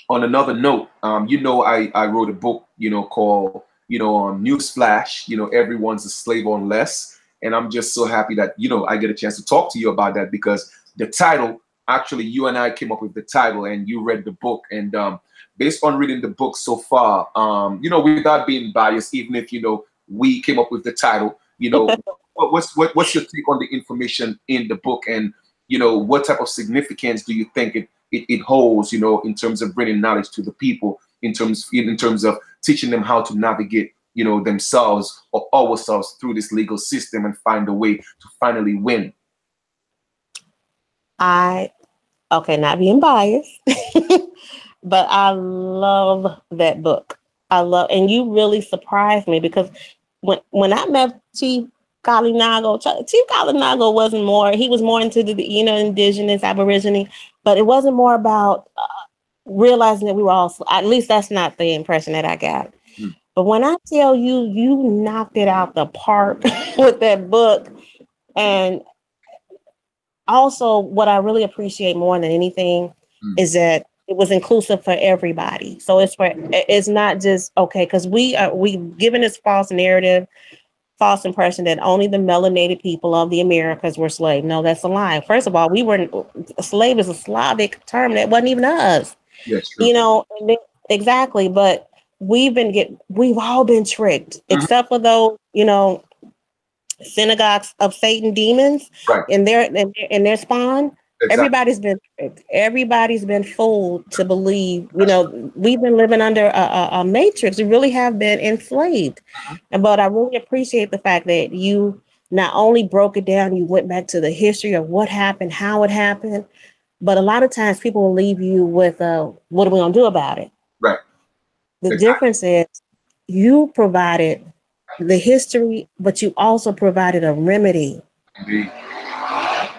another note, I wrote a book, called, Newsflash, everyone's a slave on less. And I'm just so happy that, I get a chance to talk to you about that because the title, actually, you and I came up with the title and you read the book. And based on reading the book so far, without being biased, even if, we came up with the title, what's your take on the information in the book and, what type of significance do you think it holds, in terms of bringing knowledge to the people, in terms of teaching them how to navigate, themselves or ourselves through this legal system and find a way to finally win. Okay, not being biased, but I love that book. And you really surprised me because when I met Chief Kalinago, Chief Kalinago he was more into the, indigenous Aborigine, but it wasn't more about realizing that we were all, at least that's not the impression that I got. Mm. But when I tell you, you knocked it out the park with that book. And also what I really appreciate more than anything is that it was inclusive for everybody. So it's not just, okay, because we given this false narrative, false impression that only the melanated people of the Americas were slaves. No, that's a lie. First of all, slave is a Slavic term that wasn't even us. Yes, true. Exactly. But we've all been tricked, except for those, synagogues of Satan demons, right, and their spawn. exactly. Everybody's been tricked. Everybody's been fooled to believe. We've been living under a matrix. We really have been enslaved. But I really appreciate the fact that you not only broke it down, you went back to the history of what happened, how it happened. But a lot of times people will leave you with, what are we going to do about it? Right. The Exactly. difference is you provided the history, but you also provided a remedy. Indeed.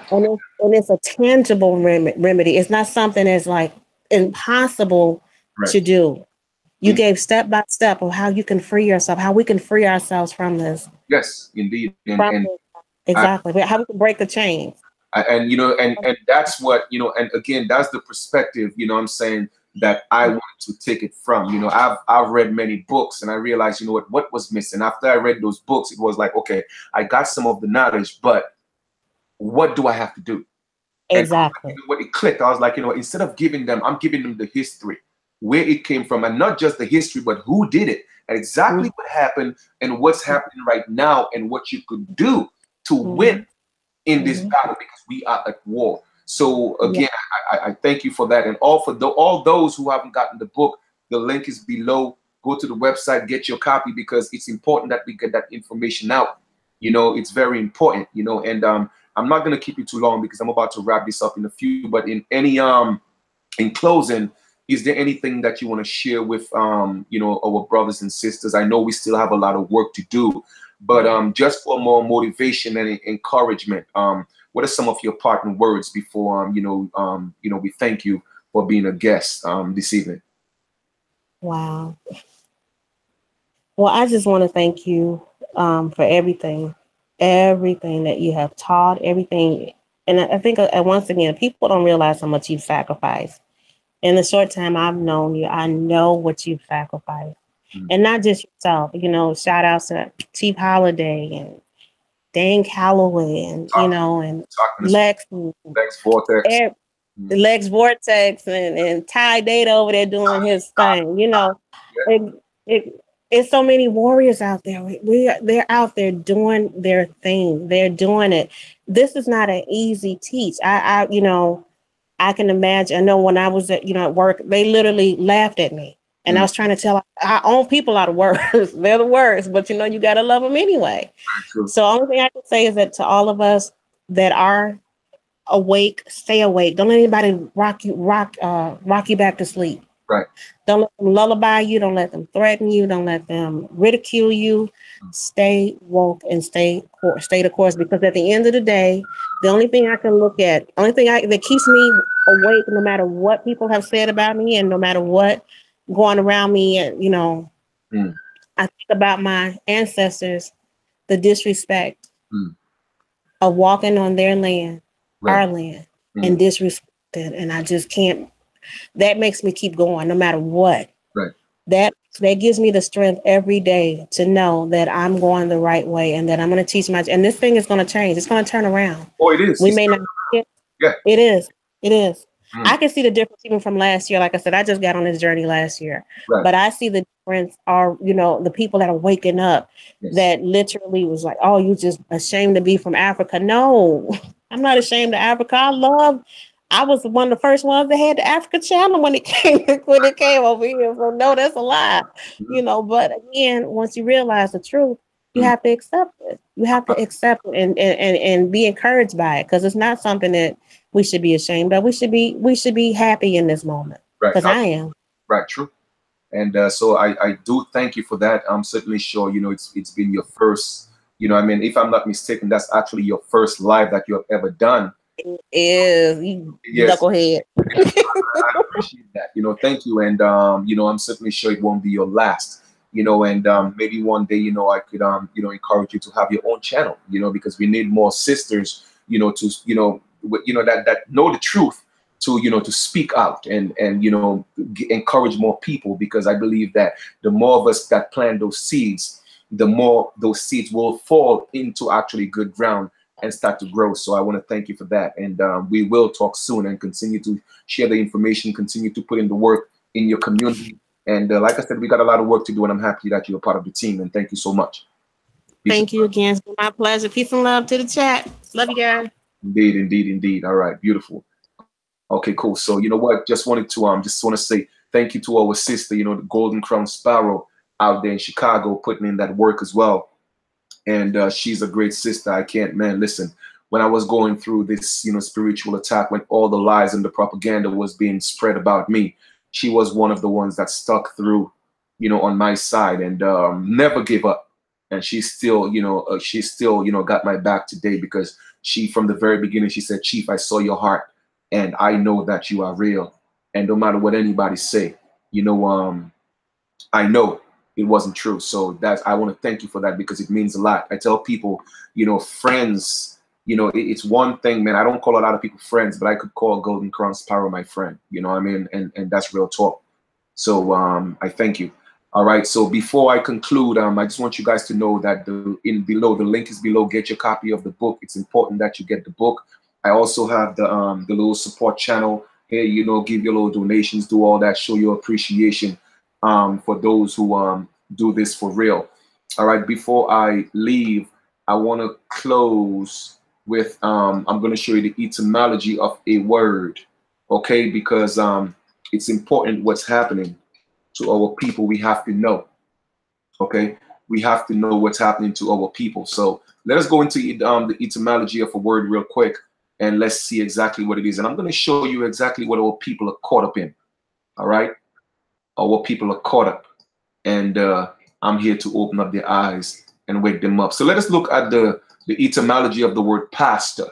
And it's a tangible remedy. It's not something that's like impossible Right. to do. You gave step by step of how you can free yourself, how we can free ourselves from this. Yes, indeed. Exactly. How we can break the chains. And that's what, and again, that's the perspective, I'm saying, that I wanted to take it from. I've read many books and I realized, what was missing. After I read those books, it was like, okay, I got some of the knowledge, but what do I have to do? Exactly. And when it clicked, I was like, instead of I'm giving them the history, where it came from, and not just the history, but who did it, and exactly what happened, and what's happening right now, and what you could do to win in this battle, because we are at war. So again, I thank you for that, and all those who haven't gotten the book, the link is below. Go to the website, get your copy, because it's important that we get that information out. It's very important. And I'm not gonna keep you too long because I'm about to wrap this up in a few. But in closing, is there anything that you want to share with our brothers and sisters? I know we still have a lot of work to do, but just for more motivation and encouragement, what are some of your parting words before we thank you for being a guest this evening? Wow. Well, I just want to thank you for everything that you have taught, everything And I think once again, people don't realize how much you've sacrificed. In the short time I've known you, I know what you've sacrificed. Mm. And not just yourself, you know, shout outs to Chief Holiday and Dan Calloway and, you Talking, know, and talking to Lex, Lex Vortex. and Mm. Lex Vortex and Ty Data over there doing his thing, you know. Yeah. It, it, it's so many warriors out there. They're out there doing their thing. They're doing it. This is not an easy teach. You know, I can imagine. I know when I was at, you know, at work, they literally laughed at me. And I Mm. was trying to tell our own people how to work. They're the worst, but you know, you got to love them anyway. True. So only thing I can say is that to all of us that are awake, stay awake. Don't let anybody rock you back to sleep. Right. Don't let them lullaby you. Don't let them threaten you. Don't let them ridicule you. Mm. Stay woke and stay the course. Because at the end of the day, the only thing I can look at, that keeps me awake, no matter what people have said about me, and no matter what going around me, and you know, Mm. I think about my ancestors, the disrespect Mm. of walking on their land, Right. our land, and Mm. disrespected, and I just can't. That makes me keep going, no matter what. Right. That gives me the strength every day to know that I'm going the right way and that I'm going to teach my. And this thing is going to change. It's going to turn around. Oh, it is. We may not. Yeah. It is. It is. Mm. I can see the difference even from last year. Like I said, I just got on this journey last year, Right. but I see the difference are, you know, the people that are waking up Yes. that literally was like, oh, you just ashamed to be from Africa. No, I'm not ashamed of Africa. I was one of the first ones that had the Africa channel when it came over here. So no, that's a lie, Mm. you know, but again, once you realize the truth, you Mm. have to accept it. You have to accept it and be encouraged by it, because it's not something that we should be ashamed of. We should be happy in this moment, Right. because I am. Right. True. And so I do thank you for that. I'm certainly sure, you know, it's been your first, you know, I mean, if I'm not mistaken, that's actually your first live that you have ever done. It is, you Yes. knucklehead. I appreciate that. You know, thank you. And you know, I'm certainly sure it won't be your last. You know, and maybe one day, you know, I could you know, encourage you to have your own channel, you know, because we need more sisters, you know, to that know the truth, to to speak out and encourage more people, because I believe that the more of us that plant those seeds, the more those seeds will fall into actually good ground and start to grow. So I want to thank you for that, and we will talk soon and continue to share the information, continue to put in the work in your community. And like I said, we got a lot of work to do, and I'm happy that you're part of the team. And thank you so much. Peace. Thank you again. It's been my pleasure. Peace and love to the chat. Love you guys. Indeed, indeed, indeed. All right, beautiful. Okay, cool. So you know what? Just want to say thank you to our sister, you know, the Golden Crown Sparrow out there in Chicago, putting in that work as well. And she's a great sister. I can't, man, listen, when I was going through this, you know, spiritual attack, when all the lies and the propaganda was being spread about me, she was one of the ones that stuck through, you know, on my side, and never gave up. And she's still, you know, got my back today, because she, from the very beginning, she said, Chief, I saw your heart and I know that you are real. And no matter what anybody say, you know, I know it wasn't true. So that's, I want to thank you for that, because it means a lot. I tell people, you know, friends, you know, it's one thing, man. I don't call a lot of people friends, but I could call Golden Crown Sparrow my friend. You know what I mean? And that's real talk. So I thank you. All right. So before I conclude, I just want you guys to know that the link is below. Get your copy of the book. It's important that you get the book. I also have the little support channel here. You know, give your little donations, do all that, show your appreciation for those who do this for real. All right. Before I leave, I want to close with I'm going to show you the etymology of a word. Okay, because it's important what's happening to our people. We have to know. Okay, we have to know what's happening to our people. So let us go into the etymology of a word real quick, and let's see exactly what it is. And I'm going to show you exactly what our people are caught up in. All right, our people are caught up, and I'm here to open up their eyes and wake them up. So let us look at the etymology of the word pastor.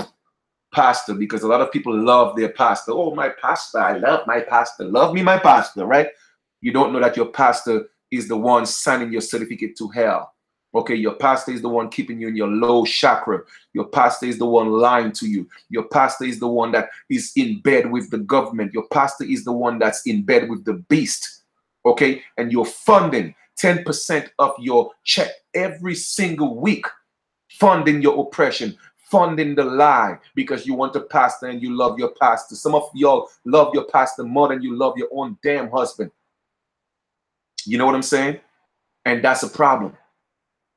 Pastor, because a lot of people love their pastor. Oh, my pastor, I love my pastor. Love me, my pastor, right? You don't know that your pastor is the one signing your certificate to hell. Okay, your pastor is the one keeping you in your low chakra. Your pastor is the one lying to you. Your pastor is the one that is in bed with the government. Your pastor is the one that's in bed with the beast. Okay, and you're funding 10% of your check every single week, funding your oppression, funding the lie, because you want a pastor and you love your pastor. Some of y'all love your pastor more than you love your own damn husband. You know what I'm saying? And that's a problem,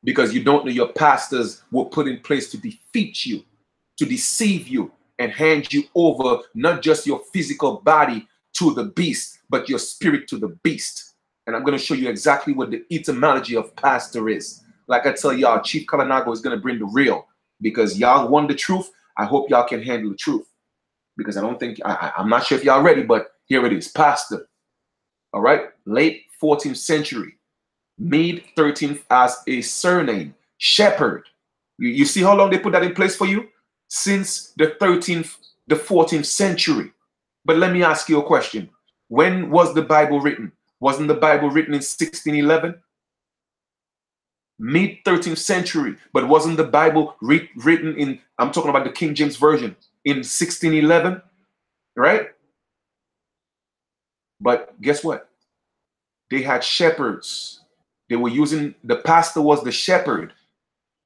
because you don't know your pastors were put in place to defeat you, to deceive you, and hand you over not just your physical body to the beast, but your spirit to the beast. And I'm going to show you exactly what the etymology of pastor is. Like I tell y'all, Chief Kalinago is going to bring the real, because y'all want the truth. I hope y'all can handle the truth, because I don't think, I'm not sure if y'all ready, but here it is. Pastor. All right. Late 14th century. Mid 13th as a surname. Shepherd. You see how long they put that in place for you? Since the 14th century. But let me ask you a question. When was the Bible written? Wasn't the Bible written in 1611? Mid 13th century. But wasn't the Bible written in, I'm talking about the King James Version, in 1611? Right? But guess what? They had shepherds. They were using, the pastor was the shepherd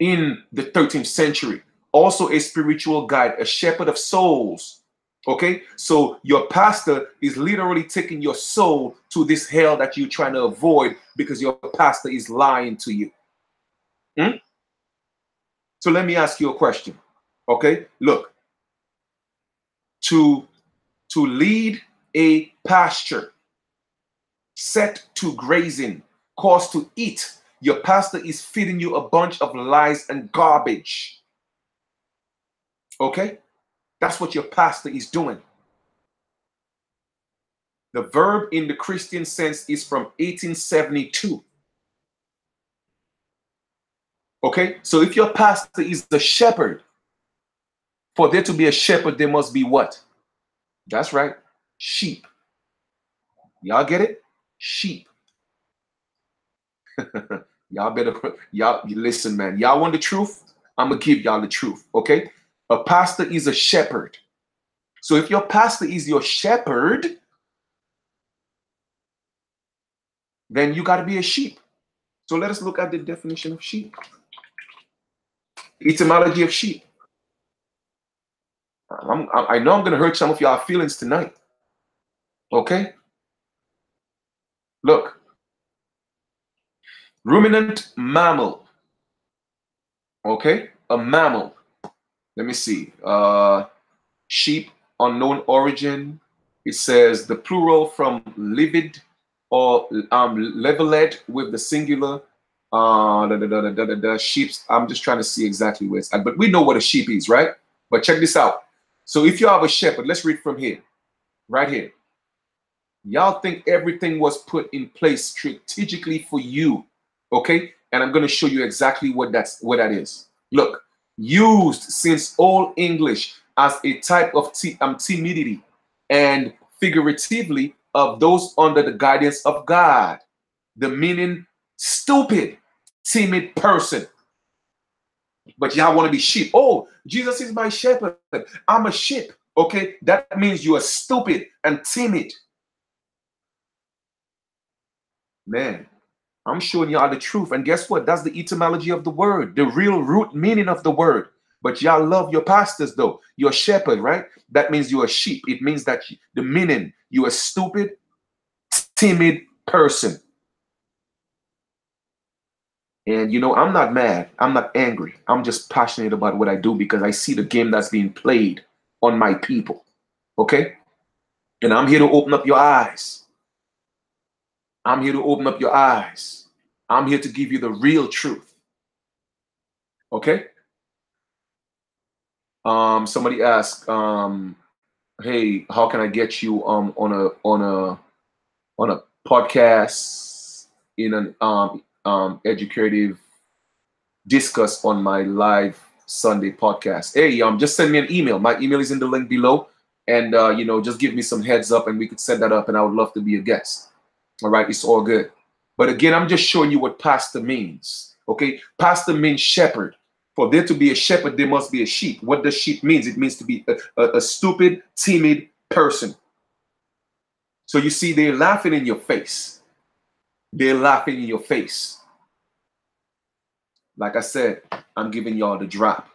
in the 13th century. Also a spiritual guide, a shepherd of souls. Okay, so your pastor is literally taking your soul to this hell that you're trying to avoid because your pastor is lying to you. So let me ask you a question. Okay, look, to lead a pasture, set to grazing, cause to eat, your pastor is feeding you a bunch of lies and garbage. Okay? That's what your pastor is doing. The verb in the Christian sense is from 1872. Okay? So if your pastor is the shepherd, for there to be a shepherd, there must be what? That's right. Sheep. Y'all get it? Sheep. Y'all better, y'all listen, man. Y'all want the truth? I'm gonna give y'all the truth. Okay? A pastor is a shepherd. So if your pastor is your shepherd, then you got to be a sheep. So let us look at the definition of sheep. Etymology of sheep. I know I'm going to hurt some of y'all feelings tonight. Okay? Look. Ruminant mammal. Okay? A mammal. Let me see. Sheep, unknown origin. It says the plural from livid or leveled with the singular. Sheeps. I'm just trying to see exactly where it's at. But we know what a sheep is, right? But check this out. So if you have a shepherd, let's read from here. Right here. Y'all think everything was put in place strategically for you. Okay? And I'm going to show you exactly what that is. Look. Used since Old English as a type of timidity and figuratively of those under the guidance of God. The meaning stupid, timid person. But y'all want to be sheep. Oh, Jesus is my shepherd. I'm a sheep. Okay, that means you are stupid and timid. Man, I'm showing y'all the truth. And guess what? That's the etymology of the word, the real root meaning of the word. But y'all love your pastors, though. You're a shepherd, right? That means you're a sheep. It means that the meaning, you're a stupid, timid person. And, you know, I'm not mad. I'm not angry. I'm just passionate about what I do because I see the game that's being played on my people. Okay? And I'm here to open up your eyes. I'm here to open up your eyes. I'm here to give you the real truth. Okay? Somebody asked, hey, how can I get you on a podcast in an educative discuss on my live Sunday podcast? Hey, just send me an email. My email is in the link below, and you know, just give me some heads up, and we could set that up. And I would love to be a guest. All right, it's all good. But again, I'm just showing you what pastor means. Okay, pastor means shepherd. For there to be a shepherd, there must be a sheep. What does sheep means? It means to be a stupid, timid person. So you see, they're laughing in your face. They're laughing in your face. Like I said, I'm giving y'all the drop,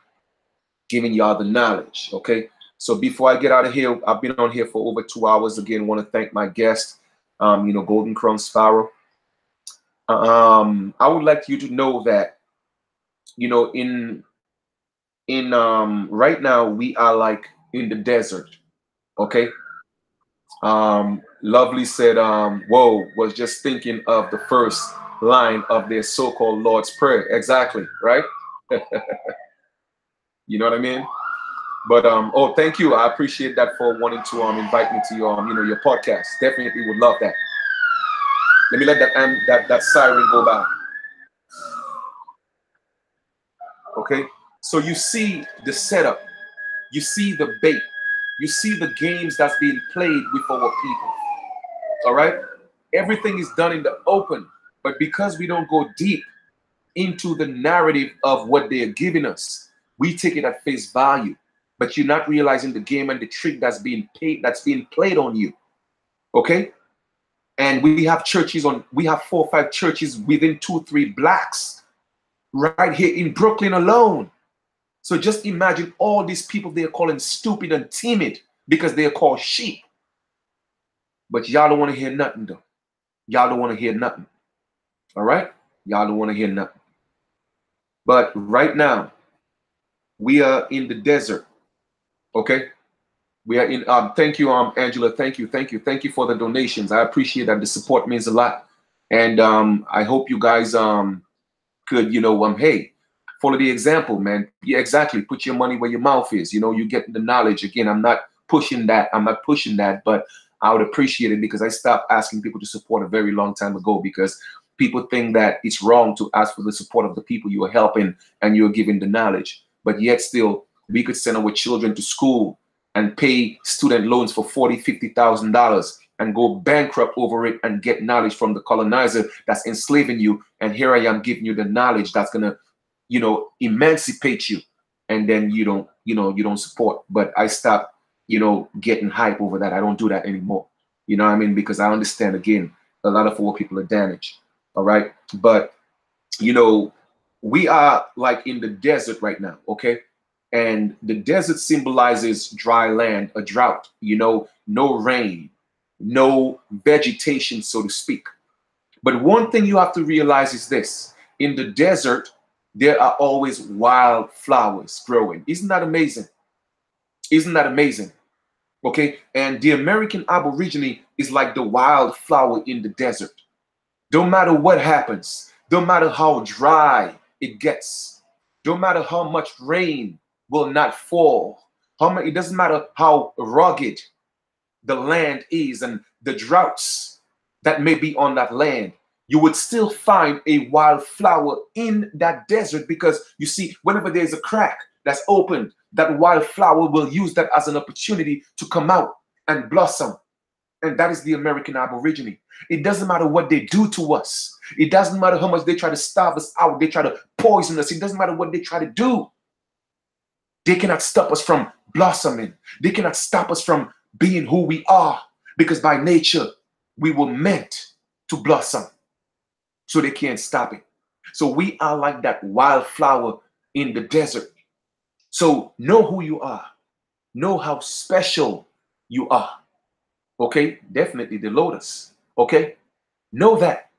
giving y'all the knowledge. Okay. So before I get out of here, I've been on here for over 2 hours. Again, want to thank my guest, Golden Crown Sparrow. I would like you to know that, in right now we are like in the desert. Okay. Lovely said, whoa, was just thinking of the first line of their so-called Lord's Prayer. Exactly, right? You know what I mean? But oh, thank you. I appreciate that for wanting to invite me to your your podcast. Definitely would love that. Let me let that siren go by. Okay. So you see the setup, you see the bait, you see the games that's being played with our people. All right. Everything is done in the open, but because we don't go deep into the narrative of what they are giving us, we take it at face value. But you're not realizing the game and the trick that's being played on you. Okay. And we have we have 4 or 5 churches within 2, 3 blocks right here in Brooklyn alone. So just imagine all these people they're calling stupid and timid because they're called sheep. But y'all don't want to hear nothing though. Y'all don't want to hear nothing. All right? Y'all don't want to hear nothing. But right now, we are in the desert. Okay? We are in thank you, Angela. Thank you for the donations. I appreciate that. The support means a lot. And I hope you guys could, hey, follow the example, man. Yeah, exactly. Put your money where your mouth is. You get the knowledge. Again, I'm not pushing that, but I would appreciate it because I stopped asking people to support a very long time ago because people think that it's wrong to ask for the support of the people you are helping and you're giving the knowledge. But yet still, we could send our children to school and pay student loans for $40,000, $50,000 and go bankrupt over it and get knowledge from the colonizer that's enslaving you. And here I am giving you the knowledge that's gonna, emancipate you. And then you don't support. But I stopped, getting hype over that. I don't do that anymore. You know what I mean? Because I understand, again, a lot of our people are damaged. All right. But, we are like in the desert right now. Okay. And the desert symbolizes dry land, a drought, no rain, no vegetation, so to speak. But one thing you have to realize is this: in the desert, there are always wild flowers growing. Isn't that amazing? Isn't that amazing? Okay. And the American Aborigine is like the wild flower in the desert. Don't matter what happens, don't matter how dry it gets, don't matter how much rain will not fall, it doesn't matter how rugged the land is and the droughts that may be on that land, you would still find a wildflower in that desert because you see, whenever there's a crack that's opened, that wildflower will use that as an opportunity to come out and blossom. And that is the American Aborigine. It doesn't matter what they do to us. It doesn't matter how much they try to starve us out. They try to poison us. It doesn't matter what they try to do. They cannot stop us from blossoming. They cannot stop us from being who we are because by nature, we were meant to blossom. So they can't stop it. So we are like that wildflower in the desert. So know who you are. Know how special you are. Okay, definitely the lotus. Okay, know that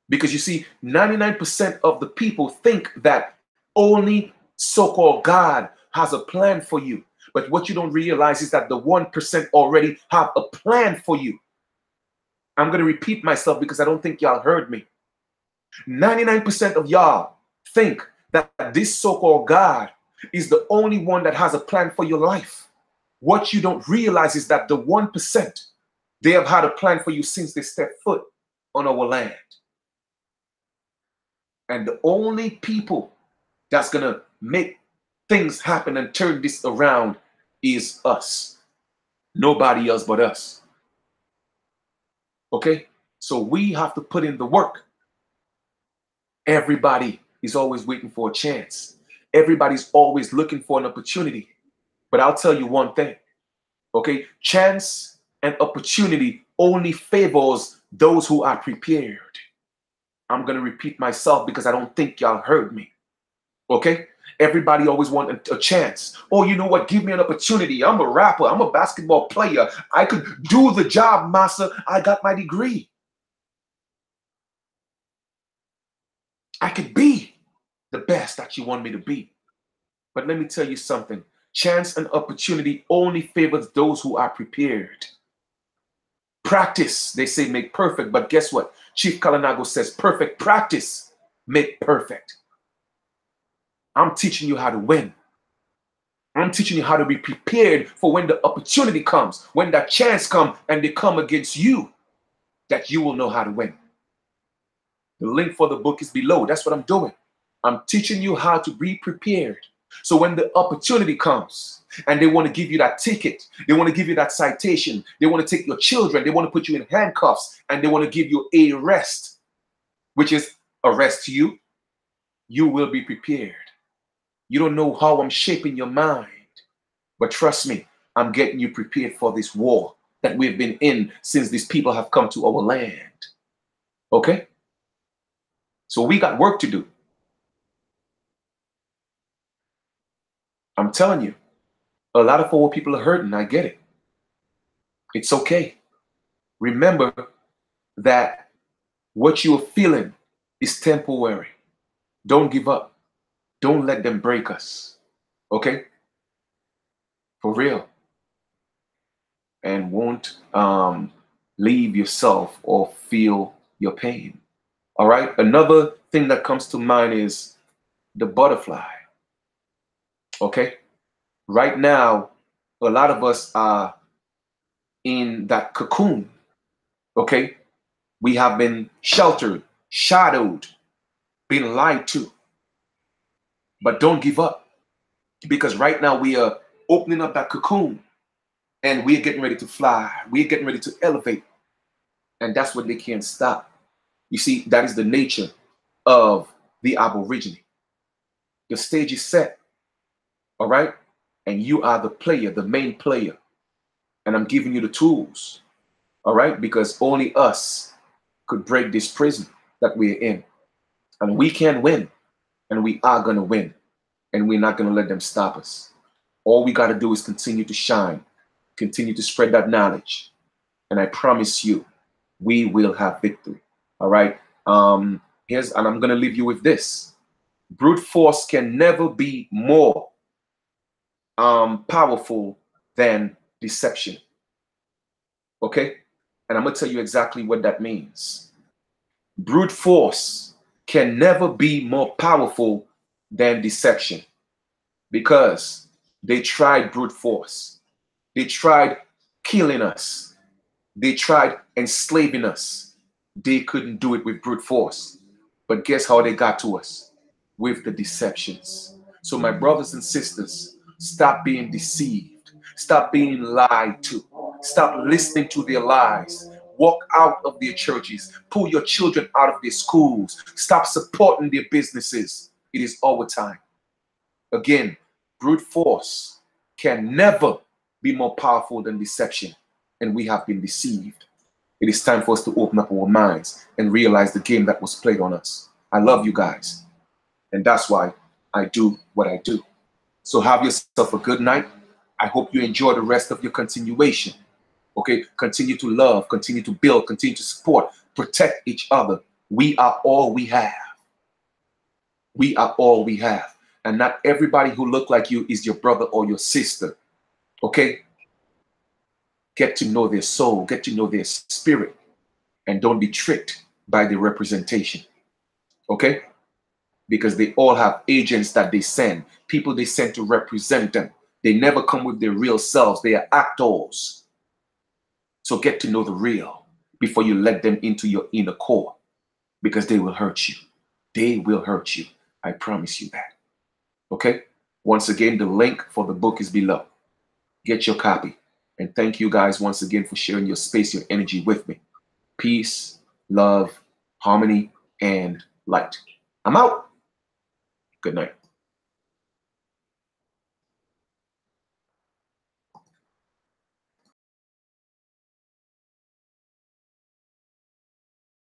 because you see, 99% of the people think that only so-called God has a plan for you. But what you don't realize is that the 1% already have a plan for you. I'm going to repeat myself because I don't think y'all heard me. 99% of y'all think that this so-called God is the only one that has a plan for your life. What you don't realize is that the 1%, they have had a plan for you since they stepped foot on our land. And the only people that's going to make things happen and turn this around is us. Nobody else but us. Okay? So we have to put in the work. Everybody is always waiting for a chance. Everybody's always looking for an opportunity. But I'll tell you one thing, okay? Chance and opportunity only favors those who are prepared. I'm going to repeat myself because I don't think y'all heard me, okay? Everybody always wants a chance. Oh, you know what? Give me an opportunity. I'm a rapper. I'm a basketball player. I could do the job, master. I got my degree. I could be the best that you want me to be. But let me tell you something. Chance and opportunity only favors those who are prepared. Practice, they say, make perfect. But guess what? Chief Kalinago says perfect practice make perfect. I'm teaching you how to win. I'm teaching you how to be prepared for when the opportunity comes, when that chance comes and they come against you, that you will know how to win. The link for the book is below. That's what I'm doing. I'm teaching you how to be prepared. So when the opportunity comes and they want to give you that ticket, they want to give you that citation, they want to take your children, they want to put you in handcuffs, and they want to give you a arrest, which is arrest you, you will be prepared. You don't know how I'm shaping your mind, but trust me, I'm getting you prepared for this war that we've been in since these people have come to our land. Okay? So we got work to do. I'm telling you, a lot of our people are hurting. I get it. It's okay. Remember that what you're feeling is temporary. Don't give up. Don't let them break us. Okay? For real. And won't leave yourself or feel your pain. All right? Another thing that comes to mind is the butterfly. Okay? Right now, a lot of us are in that cocoon. Okay? We have been sheltered, shadowed, been lied to. But don't give up, because right now we are opening up that cocoon and we're getting ready to fly. We're getting ready to elevate. And that's what they can't stop. You see, that is the nature of the Aborigine. The stage is set, all right? And you are the player, the main player. And I'm giving you the tools, all right? Because only us could break this prison that we're in. And we can win, and we are going to win. And we're not going to let them stop us. All we got to do is continue to shine, continue to spread that knowledge. And I promise you, we will have victory. All right. And I'm going to leave you with this. Brute force can never be more powerful than deception. Okay. And I'm going to tell you exactly what that means. Brute force can never be more powerful than deception, because they tried brute force. They tried killing us. They tried enslaving us. They couldn't do it with brute force. But guess how they got to us? With the deceptions. So my brothers and sisters, stop being deceived. Stop being lied to. Stop listening to their lies. Walk out of their churches. Pull your children out of their schools. Stop supporting their businesses. It is our time. Again, brute force can never be more powerful than deception, and we have been deceived. It is time for us to open up our minds and realize the game that was played on us. I love you guys, and that's why I do what I do. So have yourself a good night. I hope you enjoy the rest of your continuation. Okay, continue to love, continue to build, continue to support, protect each other. We are all we have. We are all we have. And not everybody who look like you is your brother or your sister. Okay? Get to know their soul, get to know their spirit, and don't be tricked by the representation. Okay? Because they all have agents that they send, people they send to represent them. They never come with their real selves. They are actors. So get to know the real before you let them into your inner core, because they will hurt you. They will hurt you. I promise you that. Okay? Once again, the link for the book is below. Get your copy. And thank you guys once again for sharing your space, your energy with me. Peace, love, harmony, and light. I'm out. Good night.